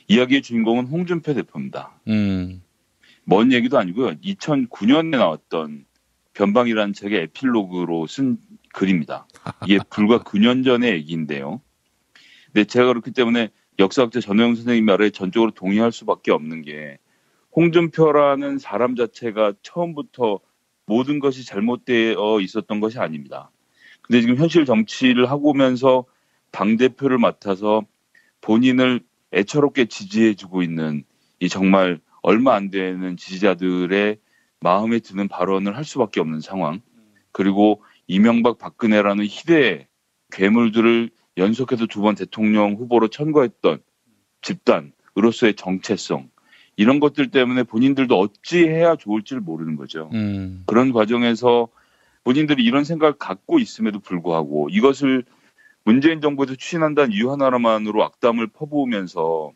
이야기의 주인공은 홍준표 대표입니다. 먼 얘기도 아니고요. 2009년에 나왔던 변방이라는 책의 에필로그로 쓴 글입니다. 이게 불과 9년 전의 얘기인데요. 근데 제가 그렇기 때문에 역사학자 전우영 선생님 말에 전적으로 동의할 수밖에 없는 게 홍준표라는 사람 자체가 처음부터 모든 것이 잘못되어 있었던 것이 아닙니다. 근데 지금 현실 정치를 하고 오면서 당대표를 맡아서 본인을 애처롭게 지지해주고 있는 이 정말 얼마 안 되는 지지자들의 마음에 드는 발언을 할 수밖에 없는 상황. 그리고 이명박 박근혜라는 희대의 괴물들을 연속해서 2번 대통령 후보로 천거했던 집단으로서의 정체성. 이런 것들 때문에 본인들도 어찌 해야 좋을지를 모르는 거죠. 그런 과정에서 본인들이 이런 생각을 갖고 있음에도 불구하고 이것을 문재인 정부에서 추진한다는 이유 하나만으로 악담을 퍼부으면서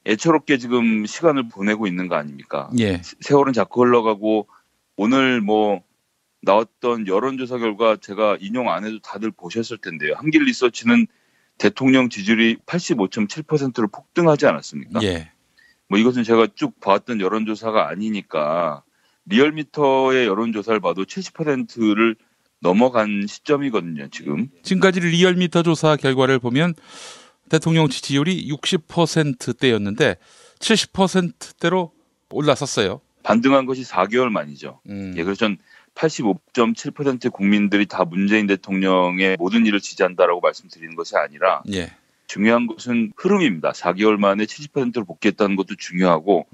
애처롭게 지금 시간을 보내고 있는 거 아닙니까? 예. 세월은 자꾸 흘러가고 오늘 뭐 나왔던 여론조사 결과 제가 인용 안 해도 다들 보셨을 텐데요. 한길리서치는 대통령 지지율이 85.7%로 폭등하지 않았습니까? 예. 뭐 이것은 제가 쭉 봐왔던 여론조사가 아니니까 리얼미터의 여론조사를 봐도 70%를 넘어간 시점이거든요, 지금. 지금까지 리얼미터 조사 결과를 보면 대통령 지지율이 60%대였는데 70%대로 올라섰어요. 반등한 것이 4개월 만이죠. 예, 그래서 전 85.7% 국민들이 다 문재인 대통령의 모든 일을 지지한다라고 말씀드리는 것이 아니라 예. 중요한 것은 흐름입니다. 4개월 만에 70%로 복귀했다는 것도 중요하고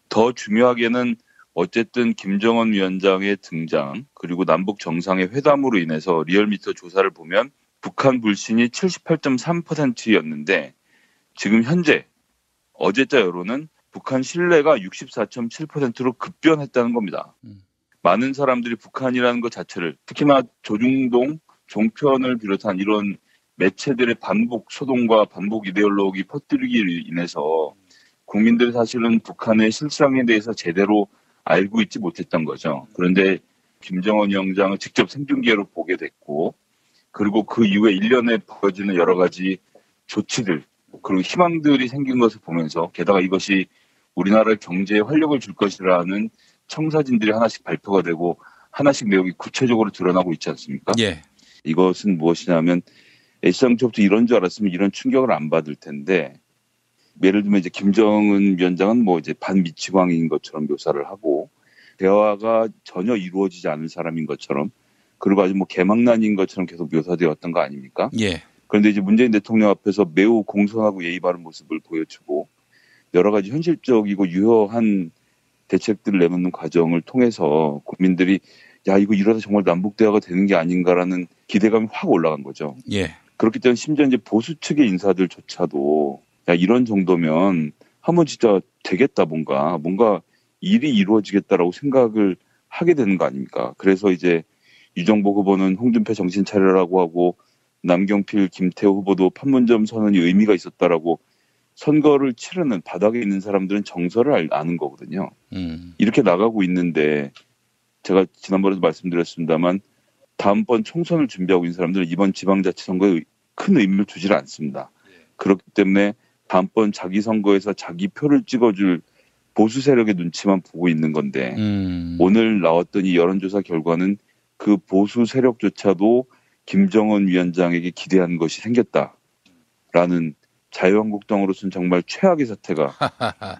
더 중요하게는 어쨌든 김정은 위원장의 등장 그리고 남북 정상의 회담으로 인해서 리얼미터 조사를 보면 북한 불신이 78.3%였는데 지금 현재 어제자 여론은 북한 신뢰가 64.7%로 급변했다는 겁니다. 많은 사람들이 북한이라는 것 자체를 특히나 조중동, 종편을 비롯한 이런 매체들의 반복 소동과 반복 이데올로기 퍼뜨리기로 인해서 국민들이 사실은 북한의 실상에 대해서 제대로 알고 있지 못했던 거죠. 그런데 김정은 위원장을 직접 생중계로 보게 됐고 그리고 그 이후에 1년에 벌어지는 여러 가지 조치들 그리고 희망들이 생긴 것을 보면서 게다가 이것이 우리나라의 경제에 활력을 줄 것이라는 청사진들이 하나씩 발표가 되고 하나씩 내용이 구체적으로 드러나고 있지 않습니까? 예. 이것은 무엇이냐면 애시당초부터 이런 줄 알았으면 이런 충격을 안 받을 텐데 예를 들면 이제 김정은 위원장은 뭐 이제 반미치광인 것처럼 묘사를 하고 대화가 전혀 이루어지지 않은 사람인 것처럼 그리고 아주 뭐 개망난인 것처럼 계속 묘사되었던 거 아닙니까? 예. 그런데 이제 문재인 대통령 앞에서 매우 공손하고 예의 바른 모습을 보여주고 여러 가지 현실적이고 유효한 대책들을 내놓는 과정을 통해서 국민들이 야 이거 이러다 정말 남북 대화가 되는 게 아닌가라는 기대감이 확 올라간 거죠. 예. 그렇기 때문에 심지어 이제 보수 측의 인사들조차도 야 이런 정도면 한번 진짜 되겠다 뭔가 일이 이루어지겠다라고 생각을 하게 되는 거 아닙니까? 그래서 이제 유정복 후보는 홍준표 정신 차려라고 하고 남경필, 김태호 후보도 판문점 선언이 의미가 있었다라고 선거를 치르는 바닥에 있는 사람들은 정서를 아는 거거든요. 이렇게 나가고 있는데 제가 지난번에도 말씀드렸습니다만 다음번 총선을 준비하고 있는 사람들은 이번 지방자치선거에 큰 의미를 두질 않습니다. 그렇기 때문에 다음번 자기 선거에서 자기 표를 찍어줄 보수 세력의 눈치만 보고 있는 건데 오늘 나왔던 이 여론조사 결과는 그 보수 세력조차도 김정은 위원장에게 기대한 것이 생겼다라는 자유한국당으로서는 정말 최악의 사태가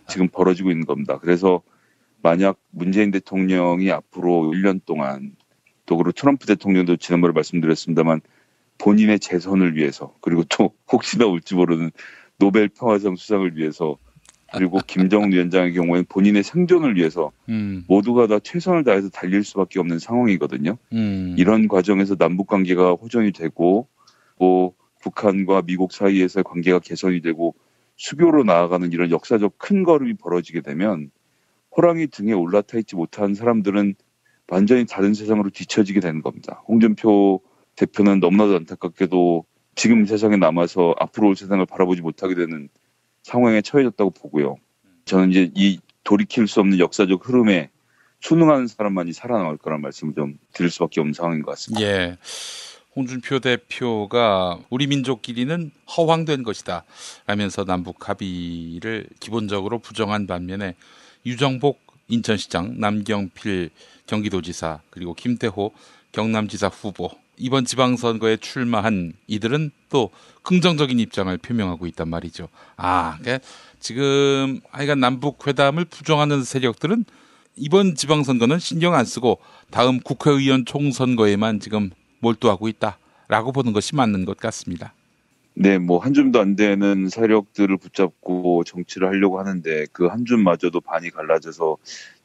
지금 벌어지고 있는 겁니다. 그래서 만약 문재인 대통령이 앞으로 1년 동안 또 그리고 트럼프 대통령도 지난번에 말씀드렸습니다만 본인의 재선을 위해서 그리고 또 혹시나 올지 모르는 노벨 평화상 수상을 위해서 그리고 김정은 위원장의 경우에는 본인의 생존을 위해서 모두가 다 최선을 다해서 달릴 수밖에 없는 상황이거든요. 이런 과정에서 남북관계가 호전이 되고 뭐 북한과 미국 사이에서의 관계가 개선이 되고 수교로 나아가는 이런 역사적 큰 걸음이 벌어지게 되면 호랑이 등에 올라타 있지 못한 사람들은 완전히 다른 세상으로 뒤처지게 되는 겁니다. 홍준표 대표는 너무나도 안타깝게도 지금 세상에 남아서 앞으로 올 세상을 바라보지 못하게 되는 상황에 처해졌다고 보고요. 저는 이제 이 돌이킬 수 없는 역사적 흐름에 순응하는 사람만이 살아남을 거란 말씀을 좀 드릴 수밖에 없는 상황인 것 같습니다. 예. 홍준표 대표가 우리 민족끼리는 허황된 것이다 라면서 남북 합의를 기본적으로 부정한 반면에 유정복 인천시장, 남경필 경기도지사 그리고 김태호 경남지사 후보 이번 지방선거에 출마한 이들은 또 긍정적인 입장을 표명하고 있단 말이죠. 그러니까 지금 하여간 남북회담을 부정하는 세력들은 이번 지방선거는 신경 안 쓰고 다음 국회의원 총선거에만 지금 몰두하고 있다라고 보는 것이 맞는 것 같습니다. 네, 뭐 한 줌도 안 되는 세력들을 붙잡고 정치를 하려고 하는데 그 한 줌마저도 반이 갈라져서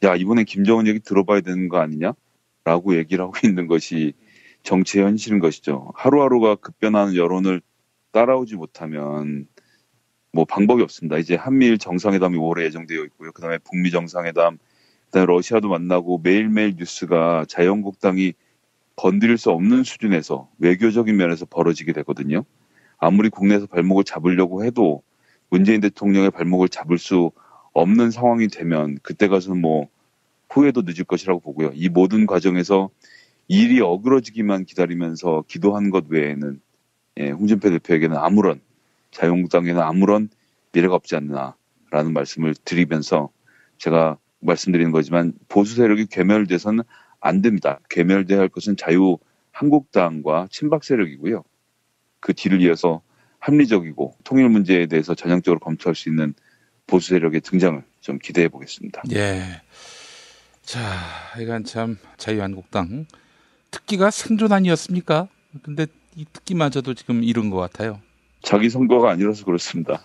야 이번엔 김정은 얘기 들어봐야 되는 거 아니냐라고 얘기를 하고 있는 것이 정치의 현실인 것이죠. 하루하루가 급변하는 여론을 따라오지 못하면 뭐 방법이 없습니다. 이제 한미일 정상회담이 5월에 예정되어 있고요. 그다음에 북미 정상회담, 그다음에 러시아도 만나고 매일매일 뉴스가 자유한국당이 건드릴 수 없는 수준에서 외교적인 면에서 벌어지게 되거든요. 아무리 국내에서 발목을 잡으려고 해도 문재인 대통령의 발목을 잡을 수 없는 상황이 되면 그때 가서는 뭐 후회도 늦을 것이라고 보고요. 이 모든 과정에서 일이 어그러지기만 기다리면서 기도한 것 외에는 홍준표 대표에게는 아무런 자유한국당에는 아무런 미래가 없지 않나라는 말씀을 드리면서 제가 말씀드리는 거지만 보수 세력이 괴멸돼서는 안 됩니다. 괴멸돼야 할 것은 자유한국당과 친박 세력이고요. 그 뒤를 이어서 합리적이고 통일 문제에 대해서 전향적으로 검토할 수 있는 보수 세력의 등장을 좀 기대해 보겠습니다. 예. 자, 이건 참 자유한국당 특기가 생존 아니었습니까? 근데 이 특기마저도 지금 이룬 것 같아요. 자기 선거가 아니라서 그렇습니다.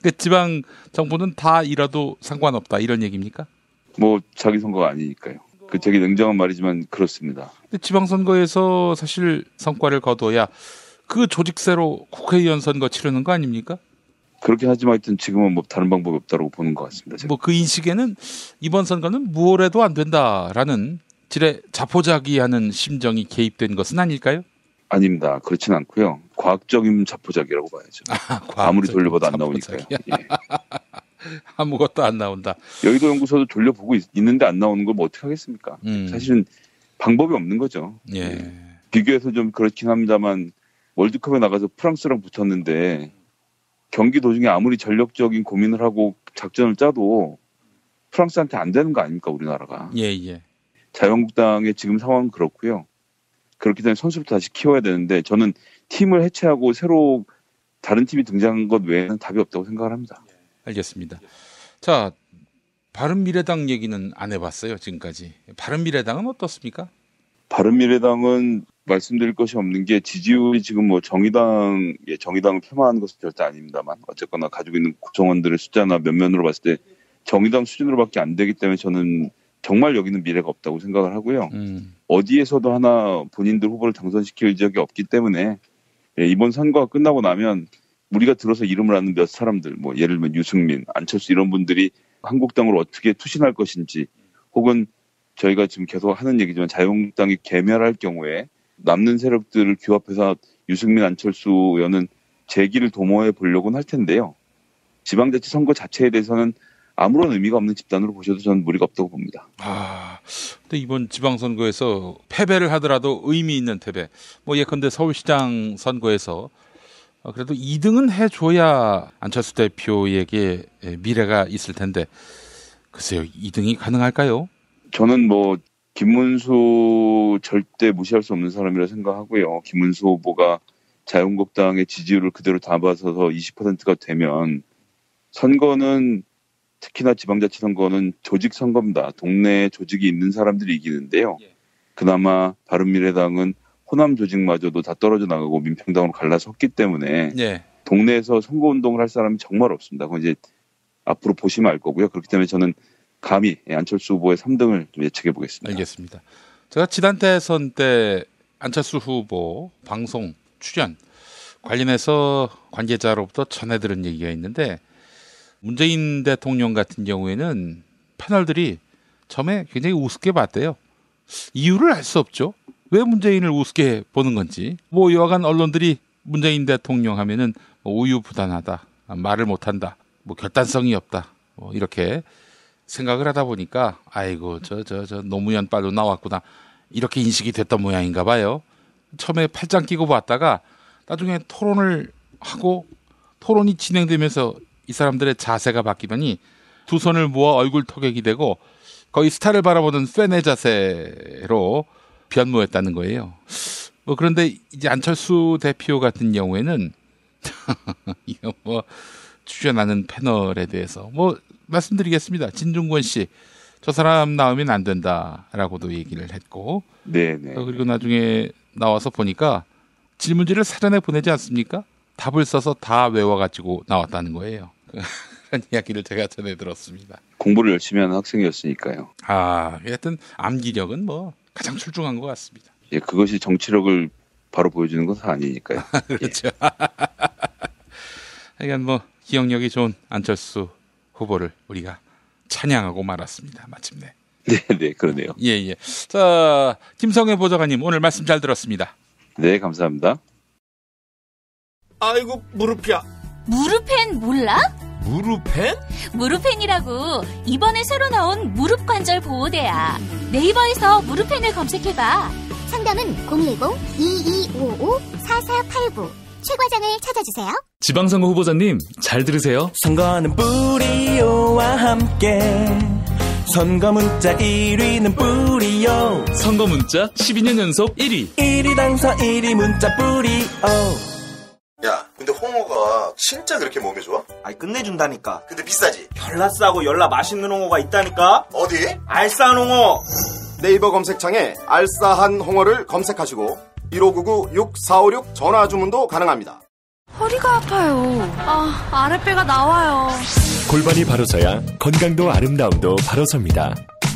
그 지방 정부는 다 잃어도 상관없다 이런 얘기입니까? 뭐 자기 선거가 아니니까요. 그 되게 냉정한 말이지만 그렇습니다. 근데 지방선거에서 사실 성과를 거둬야 그 조직세로 국회의원 선거 치르는 거 아닙니까? 그렇긴 하지만 하여튼 지금은 뭐 다른 방법이 없다고 보는 것 같습니다. 뭐 그 인식에는 이번 선거는 뭘 해도 안 된다라는 지레 자포자기하는 심정이 개입된 것은 아닐까요? 아닙니다. 그렇진 않고요. 과학적인 자포자기라고 봐야죠. 아무리 돌려봐도 안 나오니까요. 예. 아무것도 안 나온다. 여의도 연구소도 돌려보고 있는데 안 나오는 걸 뭐 어떻게 하겠습니까? 사실은 방법이 없는 거죠. 예. 비교해서 좀 그렇긴 합니다만 월드컵에 나가서 프랑스랑 붙었는데 경기 도중에 아무리 전력적인 고민을 하고 작전을 짜도 프랑스한테 안 되는 거 아닙니까, 우리나라가. 예. 자유한국당의 지금 상황은 그렇고요. 그렇기 때문에 선수를 다시 키워야 되는데 저는 팀을 해체하고 새로 다른 팀이 등장한 것 외에는 답이 없다고 생각을 합니다. 알겠습니다. 자, 바른미래당 얘기는 안 해봤어요, 지금까지. 바른미래당은 어떻습니까? 바른미래당은 말씀드릴 것이 없는 게 지지율이 지금 뭐 정의당을 폄하하는 것은 절대 아닙니다만 어쨌거나 가지고 있는 구성원들의 숫자나 면면으로 봤을 때 정의당 수준으로밖에 안 되기 때문에 저는 정말 여기는 미래가 없다고 생각을 하고요. 어디에서도 하나 본인들 후보를 당선시킬 적이 없기 때문에 이번 선거가 끝나고 나면 우리가 들어서 이름을 아는 몇 사람들, 뭐 예를 들면 유승민, 안철수 이런 분들이 한국당으로 어떻게 투신할 것인지 혹은 저희가 지금 계속 하는 얘기지만 자유한국당이 괴멸할 경우에 남는 세력들을 규합해서 유승민, 안철수 의원은 재기를 도모해 보려고는 할 텐데요. 지방자치 선거 자체에 대해서는 아무런 의미가 없는 집단으로 보셔도 저는 무리가 없다고 봅니다. 근데 이번 지방선거에서 패배를 하더라도 의미 있는 패배. 뭐 예컨대 서울시장 선거에서 그래도 2등은 해줘야 안철수 대표에게 미래가 있을 텐데 글쎄요, 2등이 가능할까요? 저는 뭐 김문수 절대 무시할 수 없는 사람이라 생각하고요. 김문수 후보가 자유한국당의 지지율을 그대로 담아서서 20%가 되면 선거는 특히나 지방자치 선거는 조직 선거입니다. 동네에 조직이 있는 사람들이 이기는데요. 그나마 바른미래당은 호남 조직마저도 다 떨어져 나가고 민평당으로 갈라섰기 때문에 동네에서 선거운동을 할 사람이 정말 없습니다. 그건 이제 앞으로 보시면 알 거고요. 그렇기 때문에 저는 감히 안철수 후보의 3등을 좀 예측해 보겠습니다. 알겠습니다. 제가 지난 대선 때 안철수 후보 방송 출연 관련해서 관계자로부터 전해들은 얘기가 있는데 문재인 대통령 같은 경우에는 패널들이 처음에 굉장히 우습게 봤대요. 이유를 알 수 없죠. 왜 문재인을 우습게 보는 건지. 뭐 여하간 언론들이 문재인 대통령 하면은 우유부단하다, 말을 못한다, 뭐 결단성이 없다, 뭐 이렇게 생각을 하다 보니까 아이고 저 노무현 빨로 나왔구나 이렇게 인식이 됐던 모양인가 봐요. 처음에 팔짱 끼고 봤다가 나중에 토론을 하고 토론이 진행되면서 이 사람들의 자세가 바뀌더니 두 손을 모아 얼굴 토객이 되고 거의 스타를 바라보는 팬의 자세로 변모했다는 거예요. 뭐 그런데 이제 안철수 대표 같은 경우에는 이거 뭐 출연하는 패널에 대해서 뭐 말씀드리겠습니다. 진중권 씨, 저 사람 나오면 안 된다라고도 얘기를 했고, 네네. 그리고 나중에 나와서 보니까 질문지를 사전에 보내지 않습니까? 답을 써서 다 외워가지고 나왔다는 거예요. 그런 이야기를 제가 전해 들었습니다. 공부를 열심히 하는 학생이었으니까요. 하여튼 암기력은 뭐 가장 출중한 것 같습니다. 예, 그것이 정치력을 바로 보여주는 것은 아니니까요. 그렇죠. 그러니까 뭐 기억력이 좋은 안철수 후보를 우리가 찬양하고 말았습니다. 마침내. 네, 그러네요. 예. 자, 김성애 보좌관님 오늘 말씀 잘 들었습니다. 네, 감사합니다. 아이고, 무릎이야. 무릎펜 몰라? 무릎펜? 무릎펜이라고 이번에 새로 나온 무릎 관절 보호대야. 네이버에서 무릎펜을 검색해봐. 상담은 010-2255-4489 최 과장을 찾아주세요. 지방선거 후보자님 잘 들으세요. 선거는 뿌리오와 함께 선거 문자 1위는 뿌리오. 선거 문자 12년 연속 1위. 1위 당선 1위 문자 뿌리오. 야, 근데 홍어가 진짜 그렇게 몸에 좋아? 아니 끝내준다니까. 근데 비싸지? 열나 싸고 열나 맛있는 홍어가 있다니까. 어디? 알싸한 홍어. 네이버 검색창에 알싸한 홍어를 검색하시고 1599-6456 전화 주문도 가능합니다. 허리가 아파요. 아랫배가 나와요. 골반이 바로 서야 건강도 아름다움도 바로 섭니다.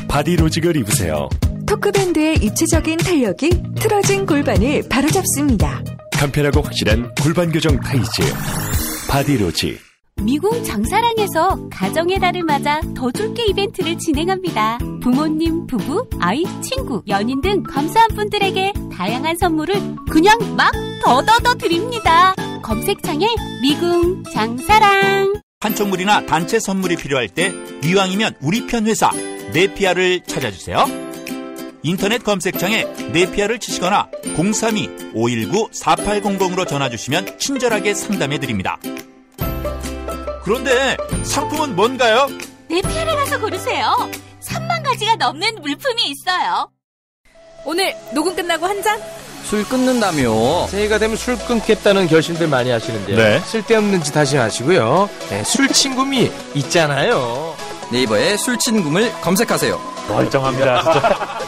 바디로직을 입으세요. 토크밴드의 입체적인 탄력이 틀어진 골반을 바로잡습니다. 간편하고 확실한 골반 교정 타이즈 바디로직. 미궁 장사랑에서 가정의 달을 맞아 더 줄게 이벤트를 진행합니다. 부모님, 부부, 아이, 친구, 연인 등 감사한 분들에게 다양한 선물을 그냥 막 더더더 드립니다. 검색창에 미궁 장사랑. 판촉물이나 단체 선물이 필요할 때 이왕이면 우리 편 회사 네피아를 찾아주세요. 인터넷 검색창에 네피아를 치시거나 032-519-4800으로 전화주시면 친절하게 상담해드립니다. 그런데 상품은 뭔가요? 네피아를 가서 고르세요. 3만 가지가 넘는 물품이 있어요. 오늘 녹음 끝나고 한 잔? 술 끊는다며. 새해가 되면 술 끊겠다는 결심들 많이 하시는데요. 네. 쓸데없는 짓 하지 마시고요. 네, 술친굼이 있잖아요. 네이버에 술친굼을 검색하세요. 멀쩡합니다, 진짜.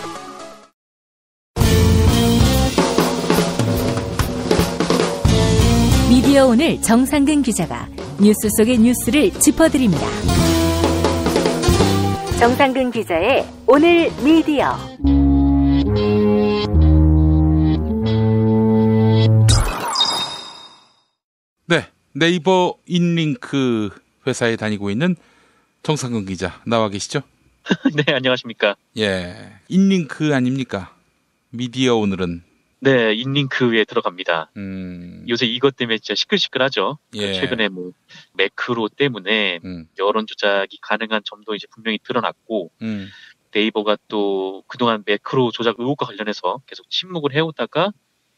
미디어 오늘 정상근 기자가 뉴스 속의 뉴스를 짚어드립니다. 정상근 기자의 오늘 미디어. 네, 네이버 인링크 회사에 다니고 있는 정상근 기자 나와 계시죠? 네, 안녕하십니까. 예, 인링크 아닙니까? 미디어 오늘은. 네, 인링크에 들어갑니다. 요새 이것 때문에 진짜 시끌시끌하죠. 예. 최근에 뭐 매크로 때문에 여론 조작이 가능한 점도 이제 분명히 드러났고 네이버가 또 그동안 매크로 조작 의혹과 관련해서 계속 침묵을 해오다가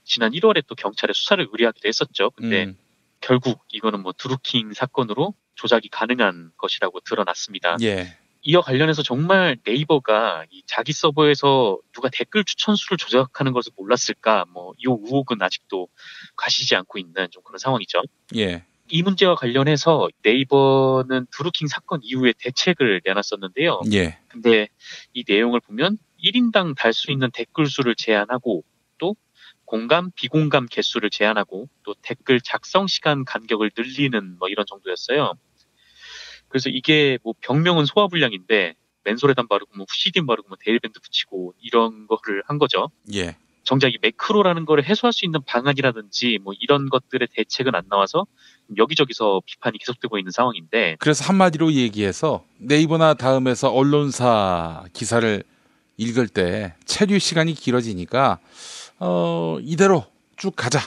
지난 1월에 또 경찰에 수사를 의뢰하기도 했었죠. 근데 결국 이거는 뭐 드루킹 사건으로 조작이 가능한 것이라고 드러났습니다. 예. 이와 관련해서 정말 네이버가 이 자기 서버에서 누가 댓글 추천 수를 조작하는 것을 몰랐을까? 뭐 이 의혹은 아직도 가시지 않고 있는 좀 그런 상황이죠. 예. 이 문제와 관련해서 네이버는 드루킹 사건 이후에 대책을 내놨었는데요. 예. 근데 이 내용을 보면 1인당 달 수 있는 댓글 수를 제한하고 또 공감, 비공감 개수를 제한하고 또 댓글 작성 시간 간격을 늘리는 뭐 이런 정도였어요. 그래서 이게 뭐 병명은 소화불량인데 맨솔에단 바르고 뭐 후시딘 바르고 뭐 데일밴드 붙이고 이런 거를 한 거죠. 예. 정작 이 매크로라는 거를 해소할 수 있는 방안이라든지 뭐 이런 것들의 대책은 안 나와서 여기저기서 비판이 계속되고 있는 상황인데. 그래서 한마디로 얘기해서 네이버나 다음에서 언론사 기사를 읽을 때 체류 시간이 길어지니까 이대로 쭉 가자.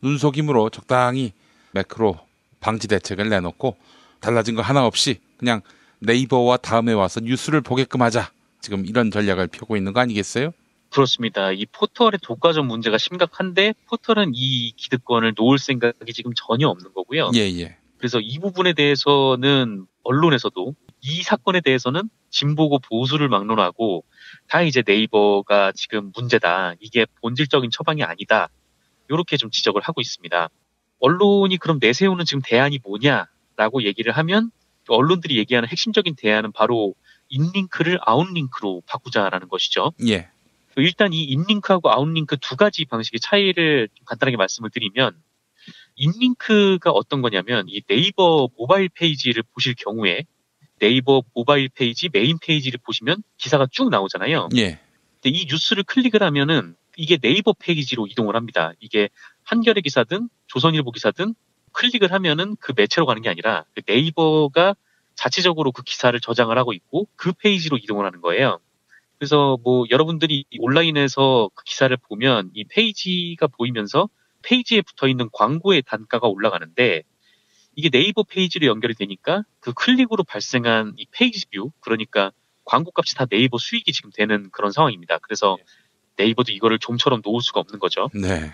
눈속임으로 적당히 매크로 방지 대책을 내놓고 달라진 거 하나 없이 그냥 네이버와 다음에 와서 뉴스를 보게끔 하자. 지금 이런 전략을 펴고 있는 거 아니겠어요? 그렇습니다. 이 포털의 독과점 문제가 심각한데 포털은 이 기득권을 놓을 생각이 지금 전혀 없는 거고요. 예. 그래서 이 부분에 대해서는 언론에서도 이 사건에 대해서는 진보고 보수를 막론하고 다 이제 네이버가 지금 문제다. 이게 본질적인 처방이 아니다. 이렇게 좀 지적을 하고 있습니다. 언론이 그럼 내세우는 지금 대안이 뭐냐라고 얘기를 하면 언론들이 얘기하는 핵심적인 대안은 바로 인링크를 아웃링크로 바꾸자라는 것이죠. 예. 일단 이 인링크하고 아웃링크 두 가지 방식의 차이를 간단하게 말씀을 드리면 인링크가 어떤 거냐면 이 네이버 모바일 페이지를 보실 경우에 네이버 모바일 페이지 메인 페이지를 보시면 기사가 쭉 나오잖아요. 예. 근데 이 뉴스를 클릭을 하면은 이게 네이버 페이지로 이동을 합니다. 이게 한겨레 기사든 조선일보 기사든 클릭을 하면은 그 매체로 가는 게 아니라 네이버가 자체적으로 그 기사를 저장을 하고 있고 그 페이지로 이동을 하는 거예요. 그래서 뭐 여러분들이 온라인에서 그 기사를 보면 이 페이지가 보이면서 페이지에 붙어 있는 광고의 단가가 올라가는데 이게 네이버 페이지로 연결이 되니까 그 클릭으로 발생한 이 페이지 뷰, 그러니까 광고 값이 다 네이버 수익이 지금 되는 그런 상황입니다. 그래서 네이버도 이거를 좀처럼 놓을 수가 없는 거죠. 네.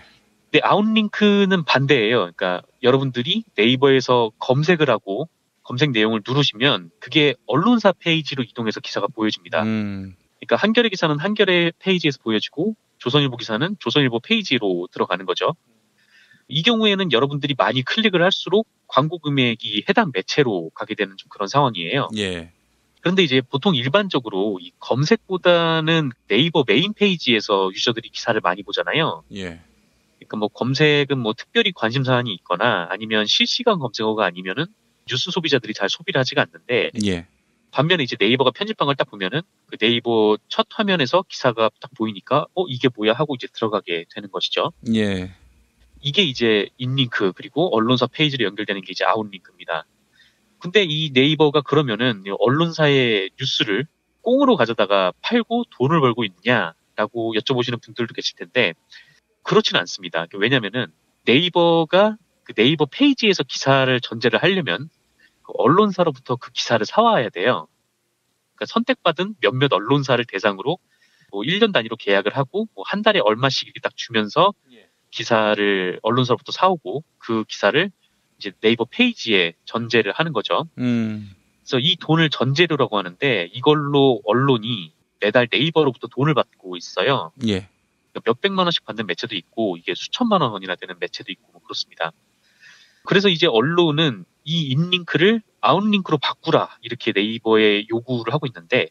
근데 아웃링크는 반대예요. 그러니까 여러분들이 네이버에서 검색을 하고 검색 내용을 누르시면 그게 언론사 페이지로 이동해서 기사가 보여집니다. 그러니까 한겨레 기사는 한겨레 페이지에서 보여지고 조선일보 기사는 조선일보 페이지로 들어가는 거죠. 이 경우에는 여러분들이 많이 클릭을 할수록 광고 금액이 해당 매체로 가게 되는 좀 그런 상황이에요. 예. 그런데 이제 보통 일반적으로 이 검색보다는 네이버 메인 페이지에서 유저들이 기사를 많이 보잖아요. 예. 그러니까 뭐 검색은 뭐 특별히 관심 사안이 있거나 아니면 실시간 검색어가 아니면은 뉴스 소비자들이 잘 소비를 하지가 않는데. 예. 반면에 이제 네이버가 편집한 걸 딱 보면은 그 네이버 첫 화면에서 기사가 딱 보이니까 이게 뭐야 하고 이제 들어가게 되는 것이죠. 예. 이게 이제 인링크 그리고 언론사 페이지로 연결되는 게 이제 아웃링크입니다. 근데 이 네이버가 그러면은 언론사의 뉴스를 꽁으로 가져다가 팔고 돈을 벌고 있느냐라고 여쭤보시는 분들도 계실 텐데 그렇지는 않습니다. 왜냐면은 네이버가 그 네이버 페이지에서 기사를 전제를 하려면 언론사로부터 그 기사를 사와야 돼요. 그러니까 선택받은 몇몇 언론사를 대상으로 뭐 1년 단위로 계약을 하고 뭐 한 달에 얼마씩 딱 주면서 기사를 언론사로부터 사오고 그 기사를 이제 네이버 페이지에 전제를 하는 거죠. 그래서 이 돈을 전재료라고 하는데 이걸로 언론이 매달 네이버로부터 돈을 받고 있어요. 예. 그러니까 몇백만 원씩 받는 매체도 있고 이게 수천만 원이나 되는 매체도 있고 뭐 그렇습니다. 그래서 이제 언론은 이 인링크를 아웃링크로 바꾸라 이렇게 네이버에 요구를 하고 있는데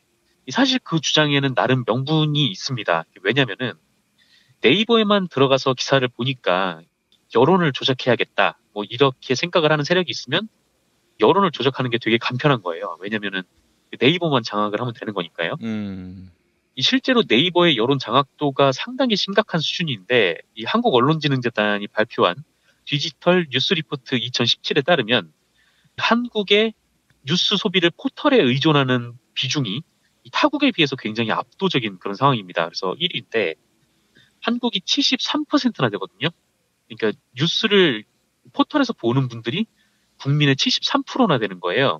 사실 그 주장에는 나름 명분이 있습니다. 왜냐면은 네이버에만 들어가서 기사를 보니까 여론을 조작해야겠다 뭐 이렇게 생각을 하는 세력이 있으면 여론을 조작하는 게 되게 간편한 거예요. 왜냐면은 네이버만 장악을 하면 되는 거니까요. 이 실제로 네이버의 여론 장악도가 상당히 심각한 수준인데 이 한국언론진흥재단이 발표한 디지털 뉴스 리포트 2017에 따르면 한국의 뉴스 소비를 포털에 의존하는 비중이 이 타국에 비해서 굉장히 압도적인 그런 상황입니다. 그래서 1위인데 한국이 73%나 되거든요. 그러니까 뉴스를 포털에서 보는 분들이 국민의 73%나 되는 거예요.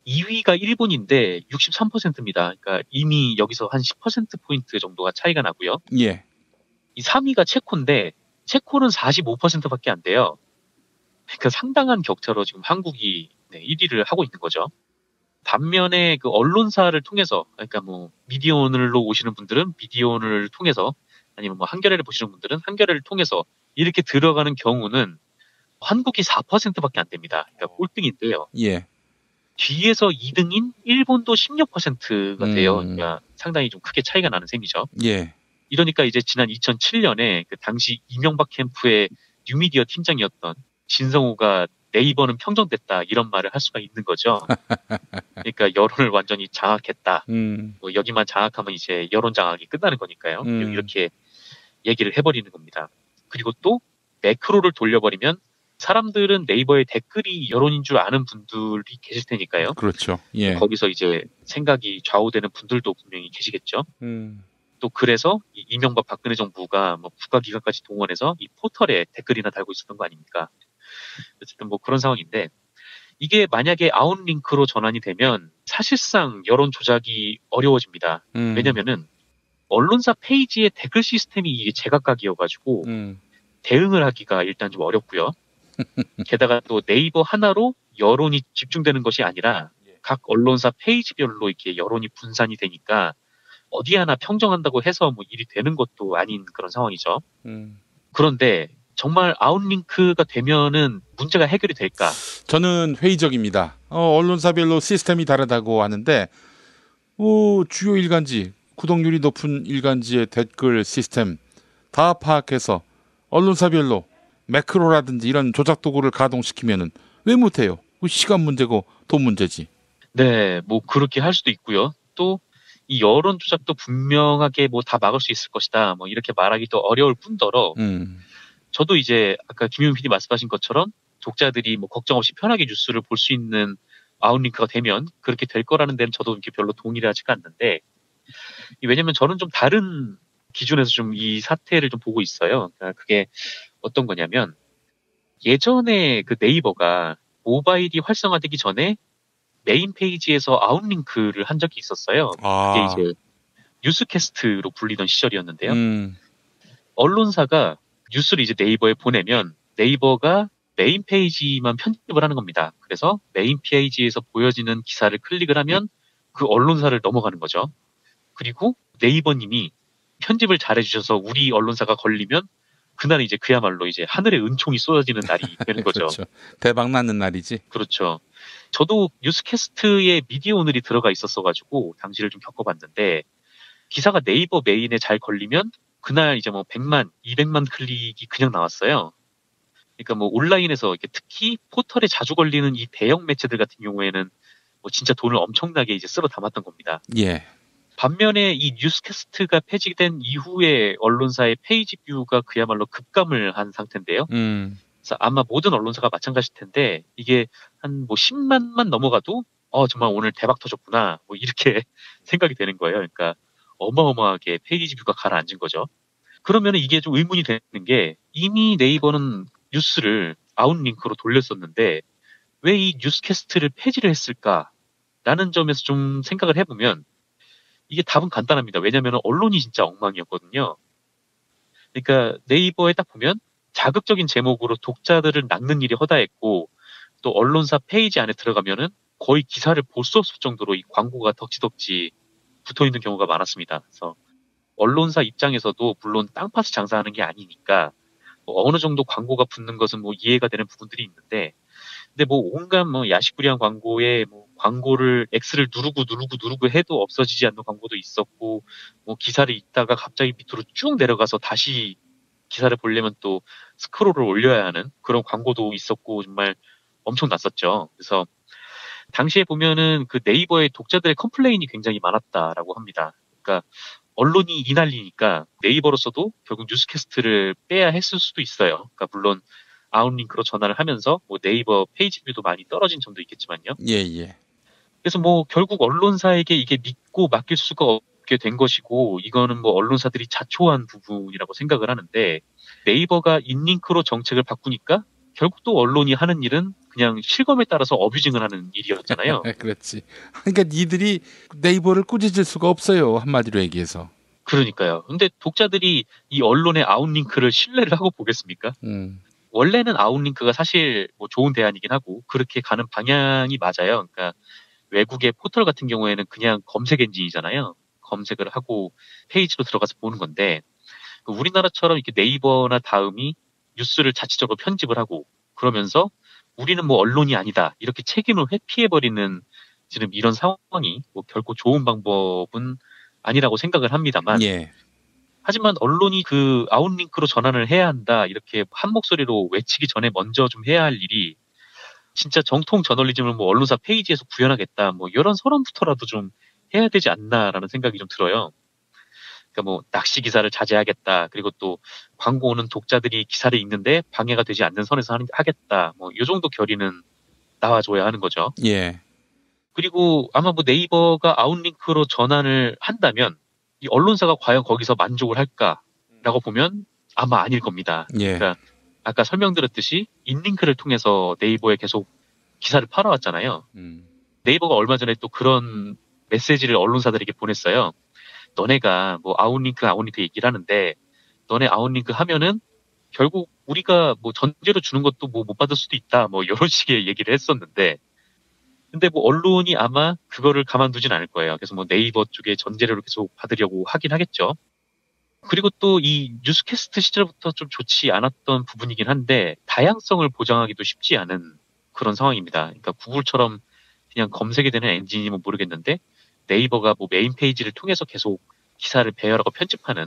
2위가 일본인데 63%입니다. 그러니까 이미 여기서 한 10%포인트 정도가 차이가 나고요. 예. 이 3위가 체코인데 체코는 45%밖에 안 돼요. 그러니까 상당한 격차로 지금 한국이 1위를 하고 있는 거죠. 반면에 그 언론사를 통해서 그러니까 뭐 미디어오늘로 오시는 분들은 미디어오늘을 통해서 아니면 뭐 한겨레를 보시는 분들은 한겨레를 통해서 이렇게 들어가는 경우는 한국이 4%밖에 안 됩니다. 그러니까 꼴등인데요. 예. 뒤에서 2등인 일본도 16%가 돼요. 그러니까 상당히 좀 크게 차이가 나는 셈이죠. 예. 이러니까 이제 지난 2007년에 그 당시 이명박 캠프의 뉴미디어 팀장이었던 진성호가 네이버는 평정됐다 이런 말을 할 수가 있는 거죠. 그러니까 여론을 완전히 장악했다. 뭐 여기만 장악하면 이제 여론 장악이 끝나는 거니까요. 이렇게 얘기를 해버리는 겁니다. 그리고 또 매크로를 돌려버리면 사람들은 네이버에 댓글이 여론인 줄 아는 분들이 계실 테니까요. 그렇죠. 예. 거기서 이제 생각이 좌우되는 분들도 분명히 계시겠죠. 또 그래서 이 이명박 박근혜 정부가 뭐 국가기관까지 동원해서 이 포털에 댓글이나 달고 있었던 거 아닙니까? 어쨌든 뭐 그런 상황인데 이게 만약에 아웃링크로 전환이 되면 사실상 여론 조작이 어려워집니다. 왜냐면은 언론사 페이지의 댓글 시스템이 이게 제각각이어가지고 대응을 하기가 일단 좀 어렵고요. 게다가 또 네이버 하나로 여론이 집중되는 것이 아니라 각 언론사 페이지별로 이렇게 여론이 분산이 되니까 어디 하나 평정한다고 해서 뭐 일이 되는 것도 아닌 그런 상황이죠. 그런데 정말 아웃링크가 되면은 문제가 해결이 될까? 저는 회의적입니다. 언론사별로 시스템이 다르다고 하는데 주요 일간지, 구독률이 높은 일간지의 댓글 시스템 다 파악해서 언론사별로 매크로라든지 이런 조작 도구를 가동시키면은 왜 못해요? 시간 문제고 돈 문제지. 네, 뭐 그렇게 할 수도 있고요. 또 이 여론 조작도 분명하게 뭐 다 막을 수 있을 것이다. 뭐 이렇게 말하기도 어려울 뿐더러 저도 이제 아까 김용민 PD 말씀하신 것처럼 독자들이 뭐 걱정 없이 편하게 뉴스를 볼 수 있는 아웃링크가 되면 그렇게 될 거라는 데는 저도 이렇게 별로 동의를 하지가 않는데 왜냐면 저는 좀 다른 기준에서 좀 이 사태를 좀 보고 있어요. 그러니까 그게 어떤 거냐면 예전에 그 네이버가 모바일이 활성화되기 전에 메인 페이지에서 아웃링크를 한 적이 있었어요. 그게 이제 뉴스캐스트로 불리던 시절이었는데요. 언론사가 뉴스를 이제 네이버에 보내면 네이버가 메인 페이지만 편집을 하는 겁니다. 그래서 메인 페이지에서 보여지는 기사를 클릭을 하면 그 언론사를 넘어가는 거죠. 그리고 네이버님이 편집을 잘해주셔서 우리 언론사가 걸리면 그날은 이제 그야말로 이제 하늘의 은총이 쏟아지는 날이 되는 거죠. 그렇죠. 대박 나는 날이지. 그렇죠. 저도 뉴스캐스트에 미디어오늘이 들어가 있었어가지고 당시를 좀 겪어봤는데 기사가 네이버 메인에 잘 걸리면 그날 이제 뭐 100만, 200만 클릭이 그냥 나왔어요. 그러니까 뭐 온라인에서 이렇게 특히 포털에 자주 걸리는 이 대형 매체들 같은 경우에는 뭐 진짜 돈을 엄청나게 이제 쓸어 담았던 겁니다. 예. 반면에 이 뉴스캐스트가 폐지된 이후에 언론사의 페이지 뷰가 그야말로 급감을 한 상태인데요. 그래서 아마 모든 언론사가 마찬가지일 텐데 이게 한 뭐 10만만 넘어가도 정말 오늘 대박 터졌구나 뭐 이렇게 생각이 되는 거예요. 그러니까 어마어마하게 페이지 뷰가 가라앉은 거죠. 그러면 이게 좀 의문이 되는 게 이미 네이버는 뉴스를 아웃링크로 돌렸었는데 왜 이 뉴스캐스트를 폐지를 했을까라는 점에서 좀 생각을 해보면 이게 답은 간단합니다. 왜냐하면 언론이 진짜 엉망이었거든요. 그러니까 네이버에 딱 보면 자극적인 제목으로 독자들을 낚는 일이 허다했고 또 언론사 페이지 안에 들어가면은 거의 기사를 볼 수 없을 정도로 이 광고가 덕지덕지 붙어있는 경우가 많았습니다. 그래서 언론사 입장에서도 물론 땅파서 장사하는 게 아니니까 뭐 어느 정도 광고가 붙는 것은 뭐 이해가 되는 부분들이 있는데, 근데 뭐 온갖 뭐 야식부리한 광고에 뭐 광고를 X를 누르고 해도 없어지지 않는 광고도 있었고, 뭐 기사를 읽다가 갑자기 밑으로 쭉 내려가서 다시 기사를 보려면 또 스크롤을 올려야 하는 그런 광고도 있었고 정말 엄청 났었죠. 그래서 당시에 보면은 그 네이버의 독자들의 컴플레인이 굉장히 많았다라고 합니다. 그러니까 언론이 이 난리니까 네이버로서도 결국 뉴스캐스트를 빼야 했을 수도 있어요. 그러니까 물론 아웃링크로 전환을 하면서 뭐 네이버 페이지 뷰도 많이 떨어진 점도 있겠지만요. 예. 그래서 뭐 결국 언론사에게 이게 믿고 맡길 수가 없게 된 것이고, 이거는 뭐 언론사들이 자초한 부분이라고 생각을 하는데, 네이버가 인링크로 정책을 바꾸니까 결국 또 언론이 하는 일은 그냥 실검에 따라서 어뷰징을 하는 일이었잖아요. 그렇지. 그러니까 니들이 네이버를 꾸짖을 수가 없어요. 한마디로 얘기해서. 그러니까요. 근데 독자들이 이 언론의 아웃링크를 신뢰를 하고 보겠습니까? 원래는 아웃링크가 사실 뭐 좋은 대안이긴 하고 그렇게 가는 방향이 맞아요. 그러니까 외국의 포털 같은 경우에는 그냥 검색 엔진이잖아요. 검색을 하고 페이지로 들어가서 보는 건데, 우리나라처럼 이렇게 네이버나 다음이 뉴스를 자체적으로 편집을 하고 그러면서 우리는 뭐 언론이 아니다 이렇게 책임을 회피해버리는 지금 이런 상황이 뭐 결코 좋은 방법은 아니라고 생각을 합니다만, 하지만 언론이 그 아웃링크로 전환을 해야 한다 이렇게 한 목소리로 외치기 전에 먼저 좀 해야 할 일이, 진짜 정통 저널리즘을 뭐 언론사 페이지에서 구현하겠다 뭐 이런 선언부터라도 좀 해야 되지 않나라는 생각이 좀 들어요. 그러니까 뭐 낚시 기사를 자제하겠다, 그리고 또 광고 오는 독자들이 기사를 읽는데 방해가 되지 않는 선에서 하겠다, 뭐 이 정도 결의는 나와줘야 하는 거죠. 예. 그리고 아마 뭐 네이버가 아웃링크로 전환을 한다면 이 언론사가 과연 거기서 만족을 할까라고 보면 아마 아닐 겁니다. 그러니까 아까 설명드렸듯이 인링크를 통해서 네이버에 계속 기사를 팔아왔잖아요. 네이버가 얼마 전에 또 그런 메시지를 언론사들에게 보냈어요. 너네가 뭐 아웃링크 얘기를 하는데, 너네 아웃링크 하면은 결국 우리가 뭐 전제로 주는 것도 뭐 못 받을 수도 있다, 뭐 이런 식의 얘기를 했었는데, 근데 뭐 언론이 아마 그거를 가만두진 않을 거예요. 그래서 뭐 네이버 쪽에 전제료를 계속 받으려고 하긴 하겠죠. 그리고 또 이 뉴스캐스트 시절부터 좀 좋지 않았던 부분이긴 한데, 다양성을 보장하기도 쉽지 않은 그런 상황입니다. 그러니까 구글처럼 그냥 검색이 되는 엔진이면 모르겠는데, 네이버가 뭐 메인 페이지를 통해서 계속 기사를 배열하고 편집하는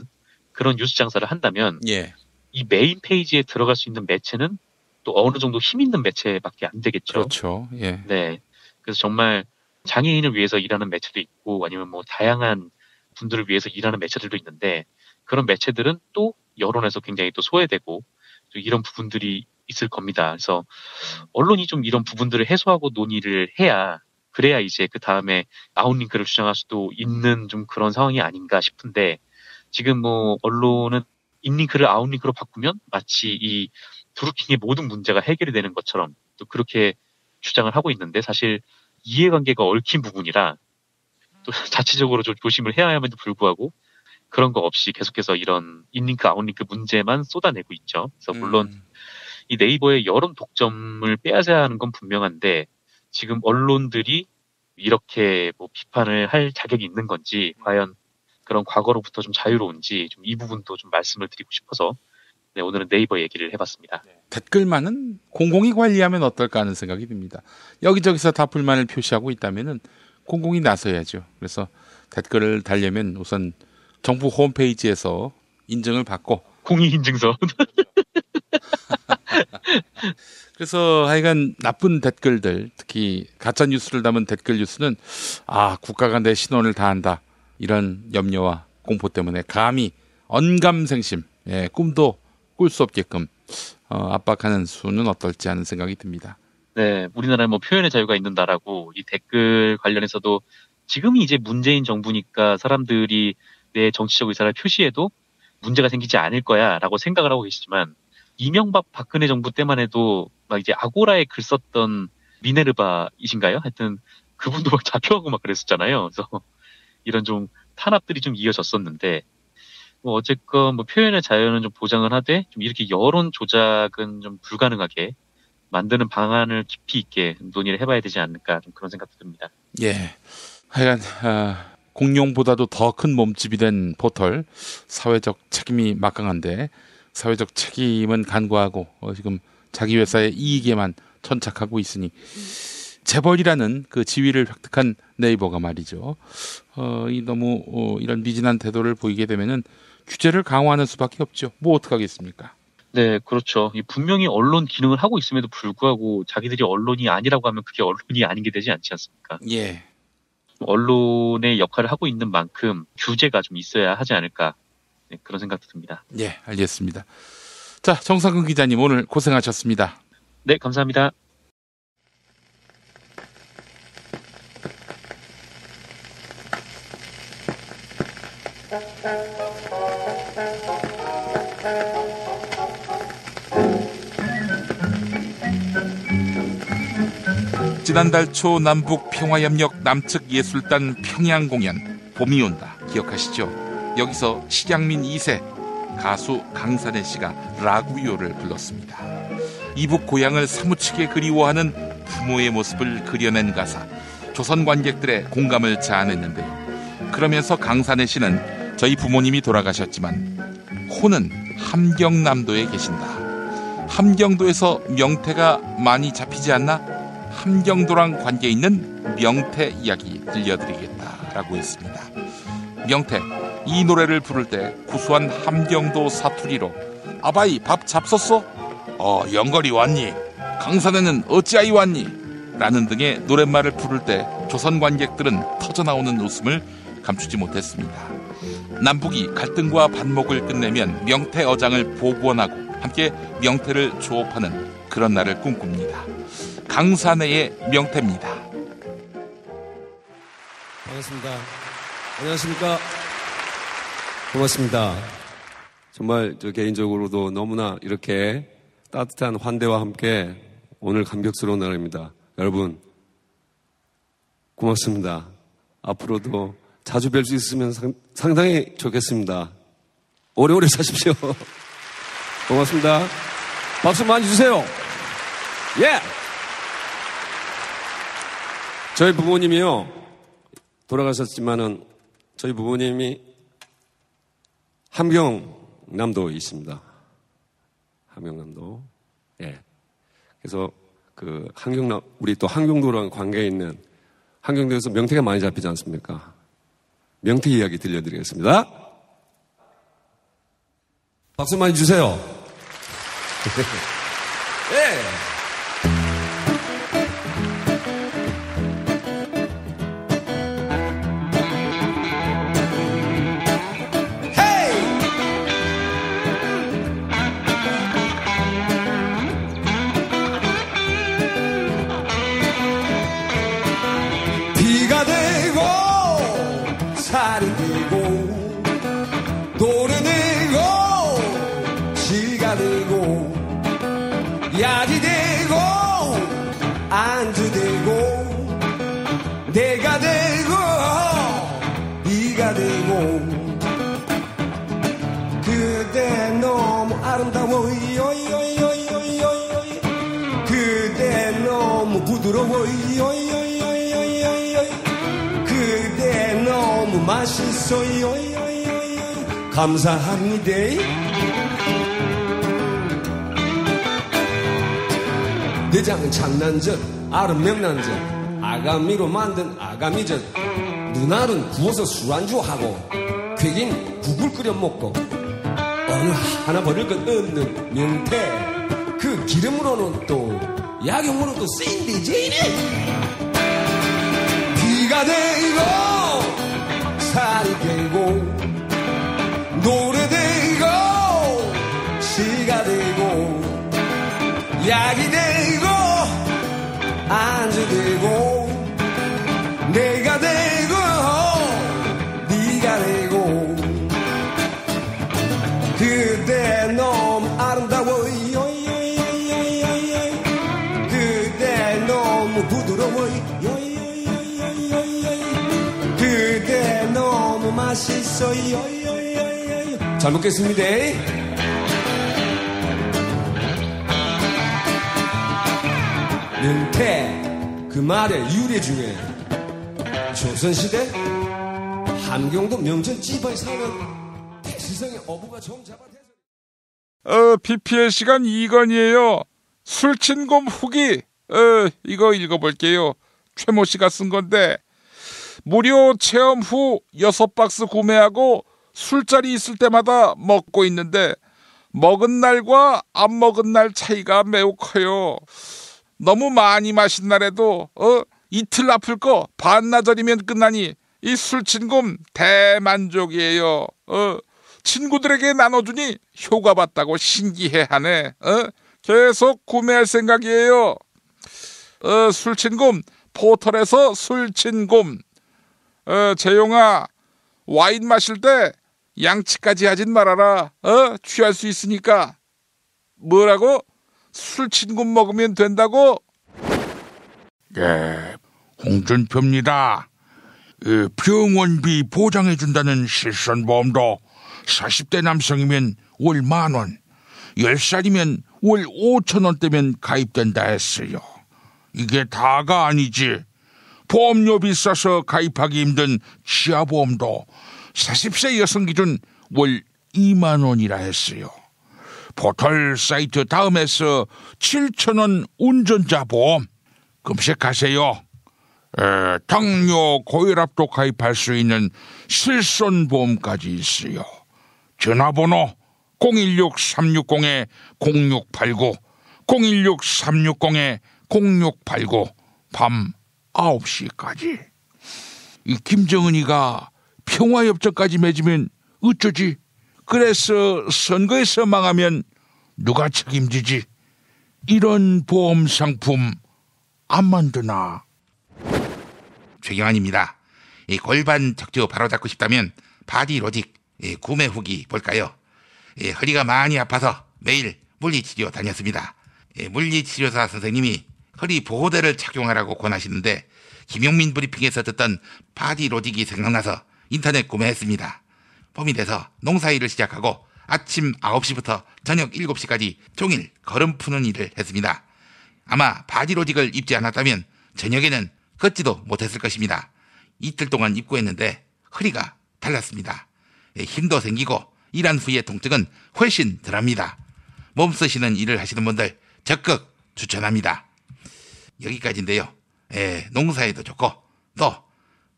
그런 뉴스 장사를 한다면, 이 메인 페이지에 들어갈 수 있는 매체는 또 어느 정도 힘 있는 매체밖에 안 되겠죠. 그렇죠. 네. 그래서 정말 장애인을 위해서 일하는 매체도 있고, 아니면 뭐 다양한 분들을 위해서 일하는 매체들도 있는데, 그런 매체들은 또 여론에서 굉장히 또 소외되고 또 이런 부분들이 있을 겁니다. 그래서 언론이 좀 이런 부분들을 해소하고 논의를 그래야 이제 그 다음에 아웃링크를 주장할 수도 있는 좀 그런 상황이 아닌가 싶은데, 지금 뭐 언론은 인링크를 아웃링크로 바꾸면 마치 이 드루킹의 모든 문제가 해결이 되는 것처럼 또 그렇게 주장을 하고 있는데, 사실 이해관계가 얽힌 부분이라 또 자체적으로 좀 조심을 해야 함에도 불구하고 그런 거 없이 계속해서 이런 인링크 아웃링크 문제만 쏟아내고 있죠. 그래서 물론 이 네이버의 여론 독점을 빼앗아야 하는 건 분명한데, 지금 언론들이 이렇게 뭐 비판을 할 자격이 있는 건지, 과연 그런 과거로부터 좀 자유로운지, 좀 이 부분도 좀 말씀을 드리고 싶어서 오늘은 네이버 얘기를 해봤습니다. 댓글만은 공공이 관리하면 어떨까 하는 생각이 듭니다. 여기저기서 다 불만을 표시하고 있다면은 공공이 나서야죠. 그래서 댓글을 달려면 우선 정부 홈페이지에서 인증을 받고, 공익인증서. 그래서 하여간 나쁜 댓글들, 특히 가짜 뉴스를 담은 댓글 뉴스는 국가가 내 신원을 다한다 이런 염려와 공포 때문에 감히 언감생심, 꿈도 꿀 수 없게끔 압박하는 수는 어떨지 하는 생각이 듭니다. 네, 우리나라는 뭐 표현의 자유가 있는 나라고, 이 댓글 관련해서도 지금이 이제 문재인 정부니까 사람들이 내 정치적 의사를 표시해도 문제가 생기지 않을 거야라고 생각을 하고 계시지만, 이명박 박근혜 정부 때만 해도 막 이제 아고라에 글 썼던 미네르바이신가요? 하여튼 그분도 막 잡혀가고 막 그랬었잖아요. 그래서 이런 좀 탄압들이 좀 이어졌었는데, 뭐 어쨌건 뭐 표현의 자유는 좀 보장을 하되, 좀 이렇게 여론 조작은 좀 불가능하게 만드는 방안을 깊이 있게 논의를 해봐야 되지 않을까, 좀 그런 생각도 듭니다. 하여간 공룡보다도 더 큰 몸집이 된 포털. 사회적 책임이 막강한데 사회적 책임은 간과하고 지금 자기 회사의 이익에만 천착하고 있으니 재벌이라는 그 지위를 획득한 네이버가 말이죠. 너무 이런 미진한 태도를 보이게 되면은 규제를 강화하는 수밖에 없죠. 뭐 어떡하겠습니까? 네, 그렇죠. 분명히 언론 기능을 하고 있음에도 불구하고 자기들이 언론이 아니라고 하면 그게 언론이 아닌 게 되지 않지 않습니까? 예. 언론의 역할을 하고 있는 만큼 규제가 좀 있어야 하지 않을까. 네, 그런 생각도 듭니다. 예, 알겠습니다. 자, 정상근 기자님 오늘 고생하셨습니다. 네, 감사합니다. 지난달 초 남북 평화협력 남측 예술단 평양 공연 봄이 온다 기억하시죠? 여기서 실향민 2세 가수 강산혜 씨가 라구요를 불렀습니다. 이북 고향을 사무치게 그리워하는 부모의 모습을 그려낸 가사, 조선 관객들의 공감을 자아냈는데요. 그러면서 강산혜 씨는 저희 부모님이 돌아가셨지만 호는 함경남도에 계신다. 함경도에서 명태가 많이 잡히지 않나? 함경도랑 관계 있는 명태 이야기 들려드리겠다라고 했습니다. 명태, 이 노래를 부를 때 구수한 함경도 사투리로 아바이 밥 잡섰어? 영걸이 왔니? 강산에는 어찌하이 왔니? 라는 등의 노랫말을 부를 때 조선 관객들은 터져나오는 웃음을 감추지 못했습니다. 남북이 갈등과 반목을 끝내면 명태 어장을 복원하고 함께 명태를 조업하는 그런 날을 꿈꿉니다. 강산혜의 명태입니다. 반갑습니다. 안녕하십니까. 고맙습니다. 정말 저 개인적으로도 너무나 이렇게 따뜻한 환대와 함께 오늘 감격스러운 날입니다. 여러분 고맙습니다. 앞으로도 자주 뵐 수 있으면 상당히 좋겠습니다. 오래오래 사십시오. 고맙습니다. 박수 많이 주세요. 예! 저희 부모님이요, 돌아가셨지만은 저희 부모님이 함경남도에 있습니다. 함경남도. 예. 그래서 우리 또 함경도랑 관계에 있는 함경도에서 명태가 많이 잡히지 않습니까? 명태 이야기 들려드리겠습니다. 박수 많이 주세요. 예. 약이 되고 안주 되고 내가 되고 네가 되고 그대 너무 아름다워 그대 너무 부드러워 그대 너무 맛있어 감사합니다. 내장은 장난젓, 알은 명란젓, 아가미로 만든 아가미젓, 누나는 구워서 술안주하고, 괴긴 국을 끓여 먹고, 어느 하나 버릴 것 없는 명태, 그 기름으로는 또, 약용으로 또 쓰인대지. 비가 되고, 살이 되고, 노래 되고, 시가 되고, 약이 되고 안주 되고 내가 되고 네가 되고 그대 너무 아름다워 그대 너무 부드러워 그대 너무 맛있어 잘 먹겠습니다. 명태 그 말의 유래 중에 조선시대 함경도 명천 찌바에 사는 세상에 어부가 좀 잡아. PPL 시간 2건이에요. 술친곰 후기. 이거 읽어볼게요. 최모 씨가 쓴 건데, 무료 체험 후 6박스 구매하고 술자리 있을 때마다 먹고 있는데 먹은 날과 안 먹은 날 차이가 매우 커요. 너무 많이 마신 날에도 이틀 아플 거 반나절이면 끝나니 이 술친곰 대만족이에요. 친구들에게 나눠주니 효과 봤다고 신기해하네. 계속 구매할 생각이에요. 술친곰 포털에서 술친곰. 재용아, 와인 마실 때 양치까지 하진 말아라. 취할 수 있으니까. 뭐라고? 술친곰 먹으면 된다고? 네, 홍준표입니다. 병원비 보장해준다는 실손보험도 40대 남성이면 월 10,000원, 10살이면 월 5,000원대면 가입된다 했어요. 이게 다가 아니지. 보험료 비싸서 가입하기 힘든 치아보험도 40세 여성 기준 월 20,000원이라 했어요. 포털 사이트 다음에서 7,000원 운전자 보험 검색하세요. 당뇨, 고혈압도 가입할 수 있는 실손보험까지 있어요. 전화번호 016-360-0689, 016-360-0689, 밤 9시까지. 이 김정은이가 평화협정까지 맺으면 어쩌지? 그래서 선거에서 망하면 누가 책임지지? 이런 보험 상품 안 만드나? 최경환입니다. 골반 척추 바로잡고 싶다면 바디로직 구매 후기 볼까요? 허리가 많이 아파서 매일 물리치료 다녔습니다. 물리치료사 선생님이 허리 보호대를 착용하라고 권하시는데 김용민 브리핑에서 듣던 바디로직이 생각나서 인터넷 구매했습니다. 봄이 돼서 농사일을 시작하고 아침 9시부터 저녁 7시까지 종일 걸음 푸는 일을 했습니다. 아마 바디로직을 입지 않았다면 저녁에는 걷지도 못했을 것입니다. 이틀 동안 입고 했는데 허리가 달랐습니다. 힘도 생기고 일한 후의 통증은 훨씬 덜합니다. 몸 쓰시는 일을 하시는 분들 적극 추천합니다. 여기까지인데요. 농사에도 좋고 또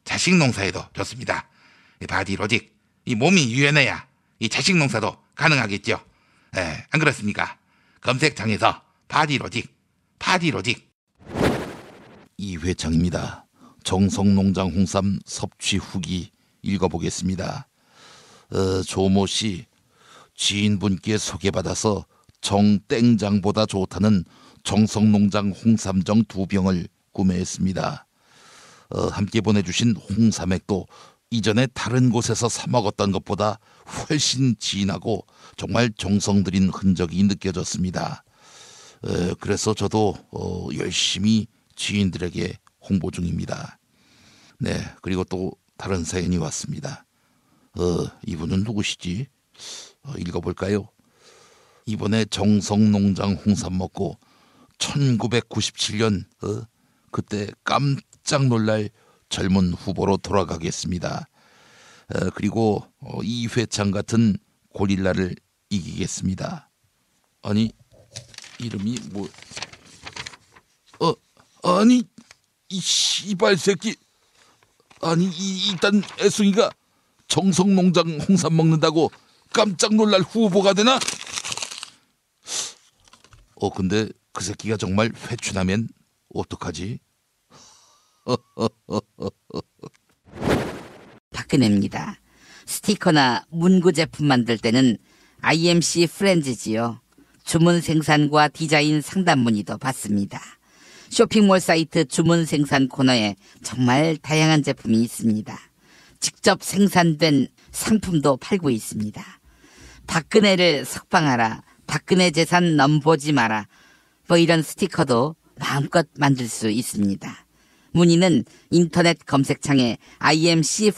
자식 농사에도 좋습니다. 바디로직, 이 몸이 유연해야 이 자식 농사도 가능하겠죠. 안 그렇습니까? 검색창에서 바디로직. 이회창입니다. 정성농장 홍삼 섭취 후기 읽어보겠습니다. 조모 씨, 지인분께 소개받아서 정땡장보다 좋다는 정성농장 홍삼정 2병을 구매했습니다. 함께 보내주신 홍삼액도 이전에 다른 곳에서 사 먹었던 것보다 훨씬 진하고 정말 정성 들인 흔적이 느껴졌습니다. 그래서 저도 열심히 지인들에게 홍보 중입니다. 네, 그리고 또 다른 사연이 왔습니다. 이분은 누구시지? 읽어볼까요? 이번에 정성농장 홍삼 먹고 1997년 그때 깜짝 놀랄 젊은 후보로 돌아가겠습니다. 그리고 이회창 같은 고릴라를 이기겠습니다. 아니, 이름이 뭐? 아니, 이 씨발 새끼. 아니, 일단 애송이가 정성농장 홍삼 먹는다고 깜짝 놀랄 후보가 되나? 근데 그 새끼가 정말 회춘하면 어떡하지? 박근혜입니다. 스티커나 문구 제품 만들 때는 IMC 프렌즈지요. 주문 생산과 디자인 상담 문의도 받습니다. 쇼핑몰 사이트 주문 생산 코너에 정말 다양한 제품이 있습니다. 직접 생산된 상품도 팔고 있습니다. 박근혜를 석방하라, 박근혜 재산 넘보지 마라, 뭐 이런 스티커도 마음껏 만들 수 있습니다. 문의는 인터넷 검색창에 IMC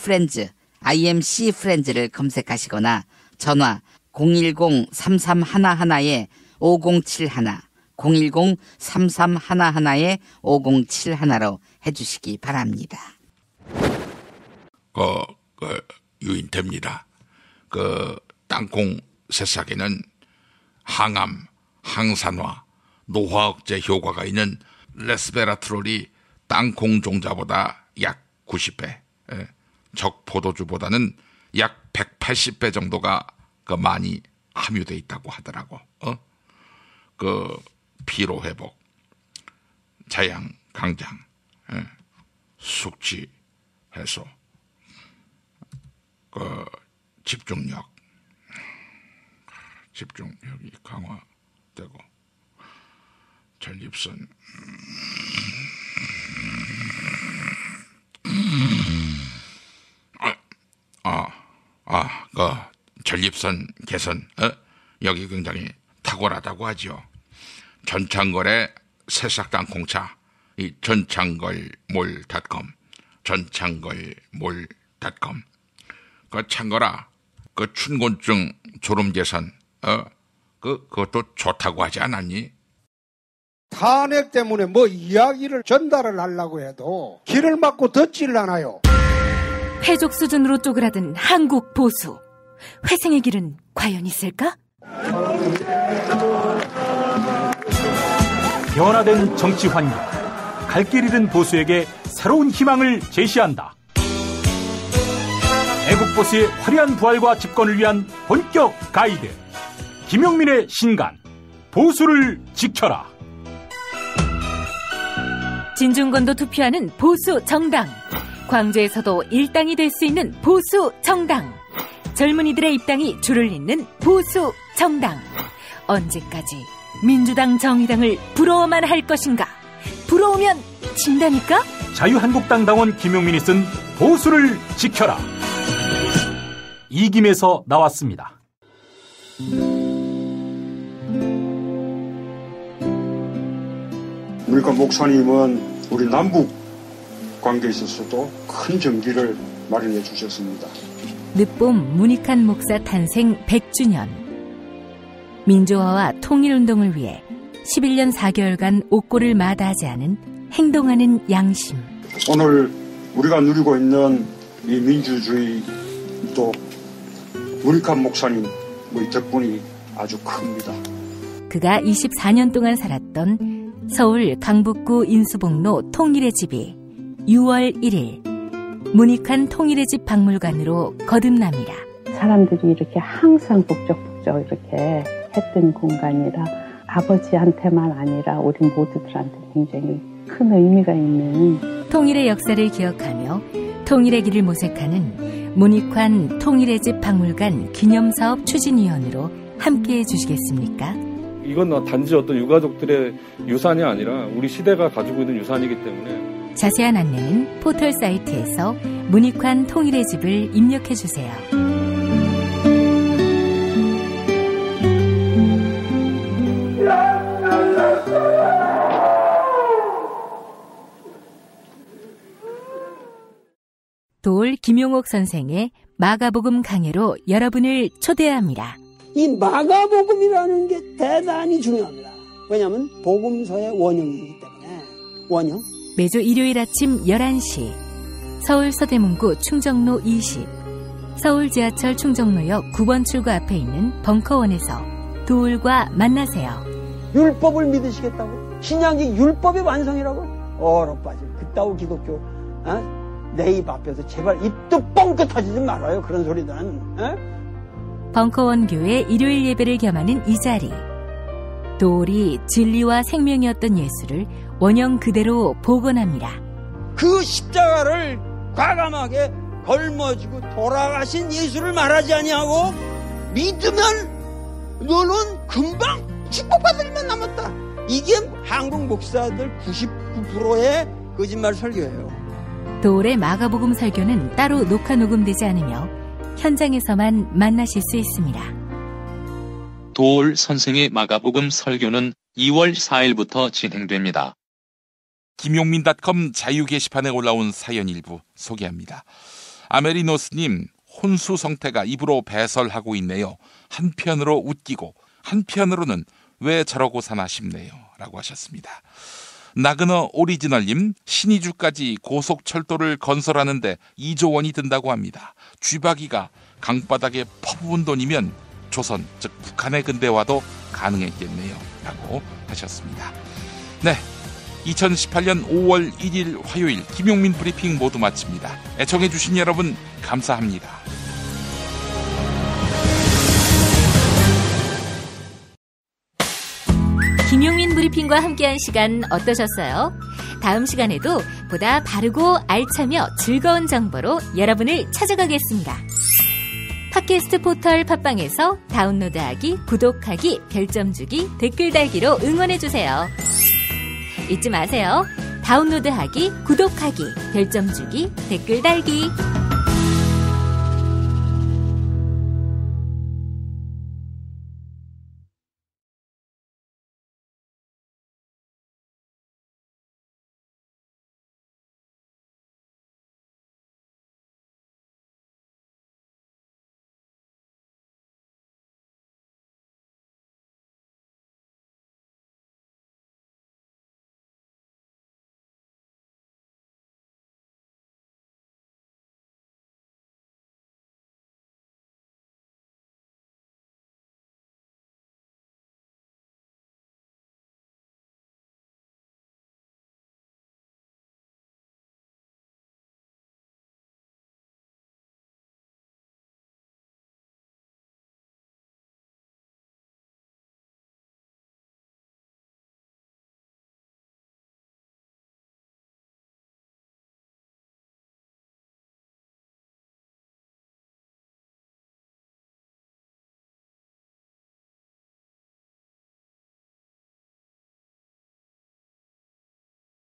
프렌즈를 검색하시거나 전화 010-3311-5071, 010-3311-5071로 해주시기 바랍니다. 유인됩니다. 땅콩 새싹에는 항암, 항산화, 노화 억제 효과가 있는 레스베라트롤이 땅콩 종자보다 약 90배, 적 포도주보다는 약 180배 정도가 많이 함유돼 있다고 하더라고. 피로 회복, 자양, 강장, 숙취 해소, 집중력이 강화되고, 전립선, 전립선 개선, 여기 굉장히 탁월하다고 하죠. 전창걸의 새싹 땅콩차, 이 전창걸몰.com, 전창걸몰.com. 창걸아, 춘곤증 졸음 개선, 그것도 좋다고 하지 않았니? 탄핵 때문에 이야기를 전달을 하려고 해도 길을 막고 듣질 않아요. 패족 수준으로 쪼그라든 한국 보수. 회생의 길은 과연 있을까? 변화된 정치 환경, 갈 길 잃은 보수에게 새로운 희망을 제시한다. 애국보수의 화려한 부활과 집권을 위한 본격 가이드, 김용민의 신간, 보수를 지켜라. 진중권도 투표하는 보수 정당, 광주에서도 일당이 될 수 있는 보수 정당, 젊은이들의 입당이 줄을 잇는 보수 정당. 언제까지 민주당 정의당을 부러워만 할 것인가? 부러우면 진다니까? 자유한국당 당원 김용민이 쓴 보수를 지켜라. 이김에서 나왔습니다. 그러니까 목사님은 우리 남북 관계에 있어서도 큰 정기를 마련해 주셨습니다. 늦봄 문익환 목사 탄생 100주년. 민주화와 통일운동을 위해 11년 4개월간 옥고를 마다하지 않은 행동하는 양심. 오늘 우리가 누리고 있는 이 민주주의 또 문익환 목사님 덕분이 아주 큽니다. 그가 24년 동안 살았던 서울 강북구 인수봉로 통일의 집이 6월 1일 문익환 통일의 집 박물관으로 거듭납니다. 사람들이 이렇게 항상 북적북적 이렇게 했던 공간이라 아버지한테만 아니라 우리 모두들한테 굉장히 큰 의미가 있는 통일의 역사를 기억하며 통일의 길을 모색하는 문익환 통일의 집 박물관 기념사업 추진위원으로 함께해 주시겠습니까? 이건 단지 어떤 유가족들의 유산이 아니라 우리 시대가 가지고 있는 유산이기 때문에 자세한 안내는 포털 사이트에서 문익환 통일의 집을 입력해 주세요. 도올 김용옥 선생의 마가복음 강해로 여러분을 초대합니다. 이 마가복음이라는 게 대단히 중요합니다. 왜냐하면 복음서의 원형이기 때문에. 원형. 매주 일요일 아침 11시 서울 서대문구 충정로 20, 서울 지하철 충정로역 9번 출구 앞에 있는 벙커원에서 도울과 만나세요. 율법을 믿으시겠다고? 신약이 율법의 완성이라고? 얼어빠질 그따위 기독교 내 입 앞에서 제발 입도 뻥끗하지 좀 말아요. 그런 소리들은. 벙커원 교회 일요일 예배를 겸하는 이 자리. 도울이 진리와 생명이었던 예수를 원형 그대로 복원합니다. 그 십자가를 과감하게 걸머지고 돌아가신 예수를 말하지 아니하고 믿으면 너는 금방 축복받을 일만 남았다. 이게 한국 목사들 99%의 거짓말 설교예요. 도울의 마가복음 설교는 따로 녹화 녹음되지 않으며 현장에서만 만나실 수 있습니다. 도울 선생의 마가복음 설교는 2월 4일부터 진행됩니다. 김용민.com 자유 게시판에 올라온 사연 일부 소개합니다. 아메리노스님, 혼수 성태가 입으로 배설하고 있네요. 한편으로 웃기고 한편으로는 왜 저러고 사나 싶네요. 라고 하셨습니다. 나그너 오리지널님, 신의주까지 고속철도를 건설하는데 2조 원이 든다고 합니다. 쥐박이가 강바닥에 퍼부은 돈이면 조선, 즉 북한의 근대화도 가능했겠네요. 라고 하셨습니다. 네, 2018년 5월 1일 화요일 김용민 브리핑 모두 마칩니다. 애청해주신 여러분 감사합니다. 김용민 브리핑과 함께한 시간 어떠셨어요? 다음 시간에도 보다 바르고 알차며 즐거운 정보로 여러분을 찾아가겠습니다. 팟캐스트 포털 팟빵에서 다운로드하기, 구독하기, 별점 주기, 댓글 달기로 응원해주세요. 잊지 마세요. 다운로드하기, 구독하기, 별점 주기, 댓글 달기.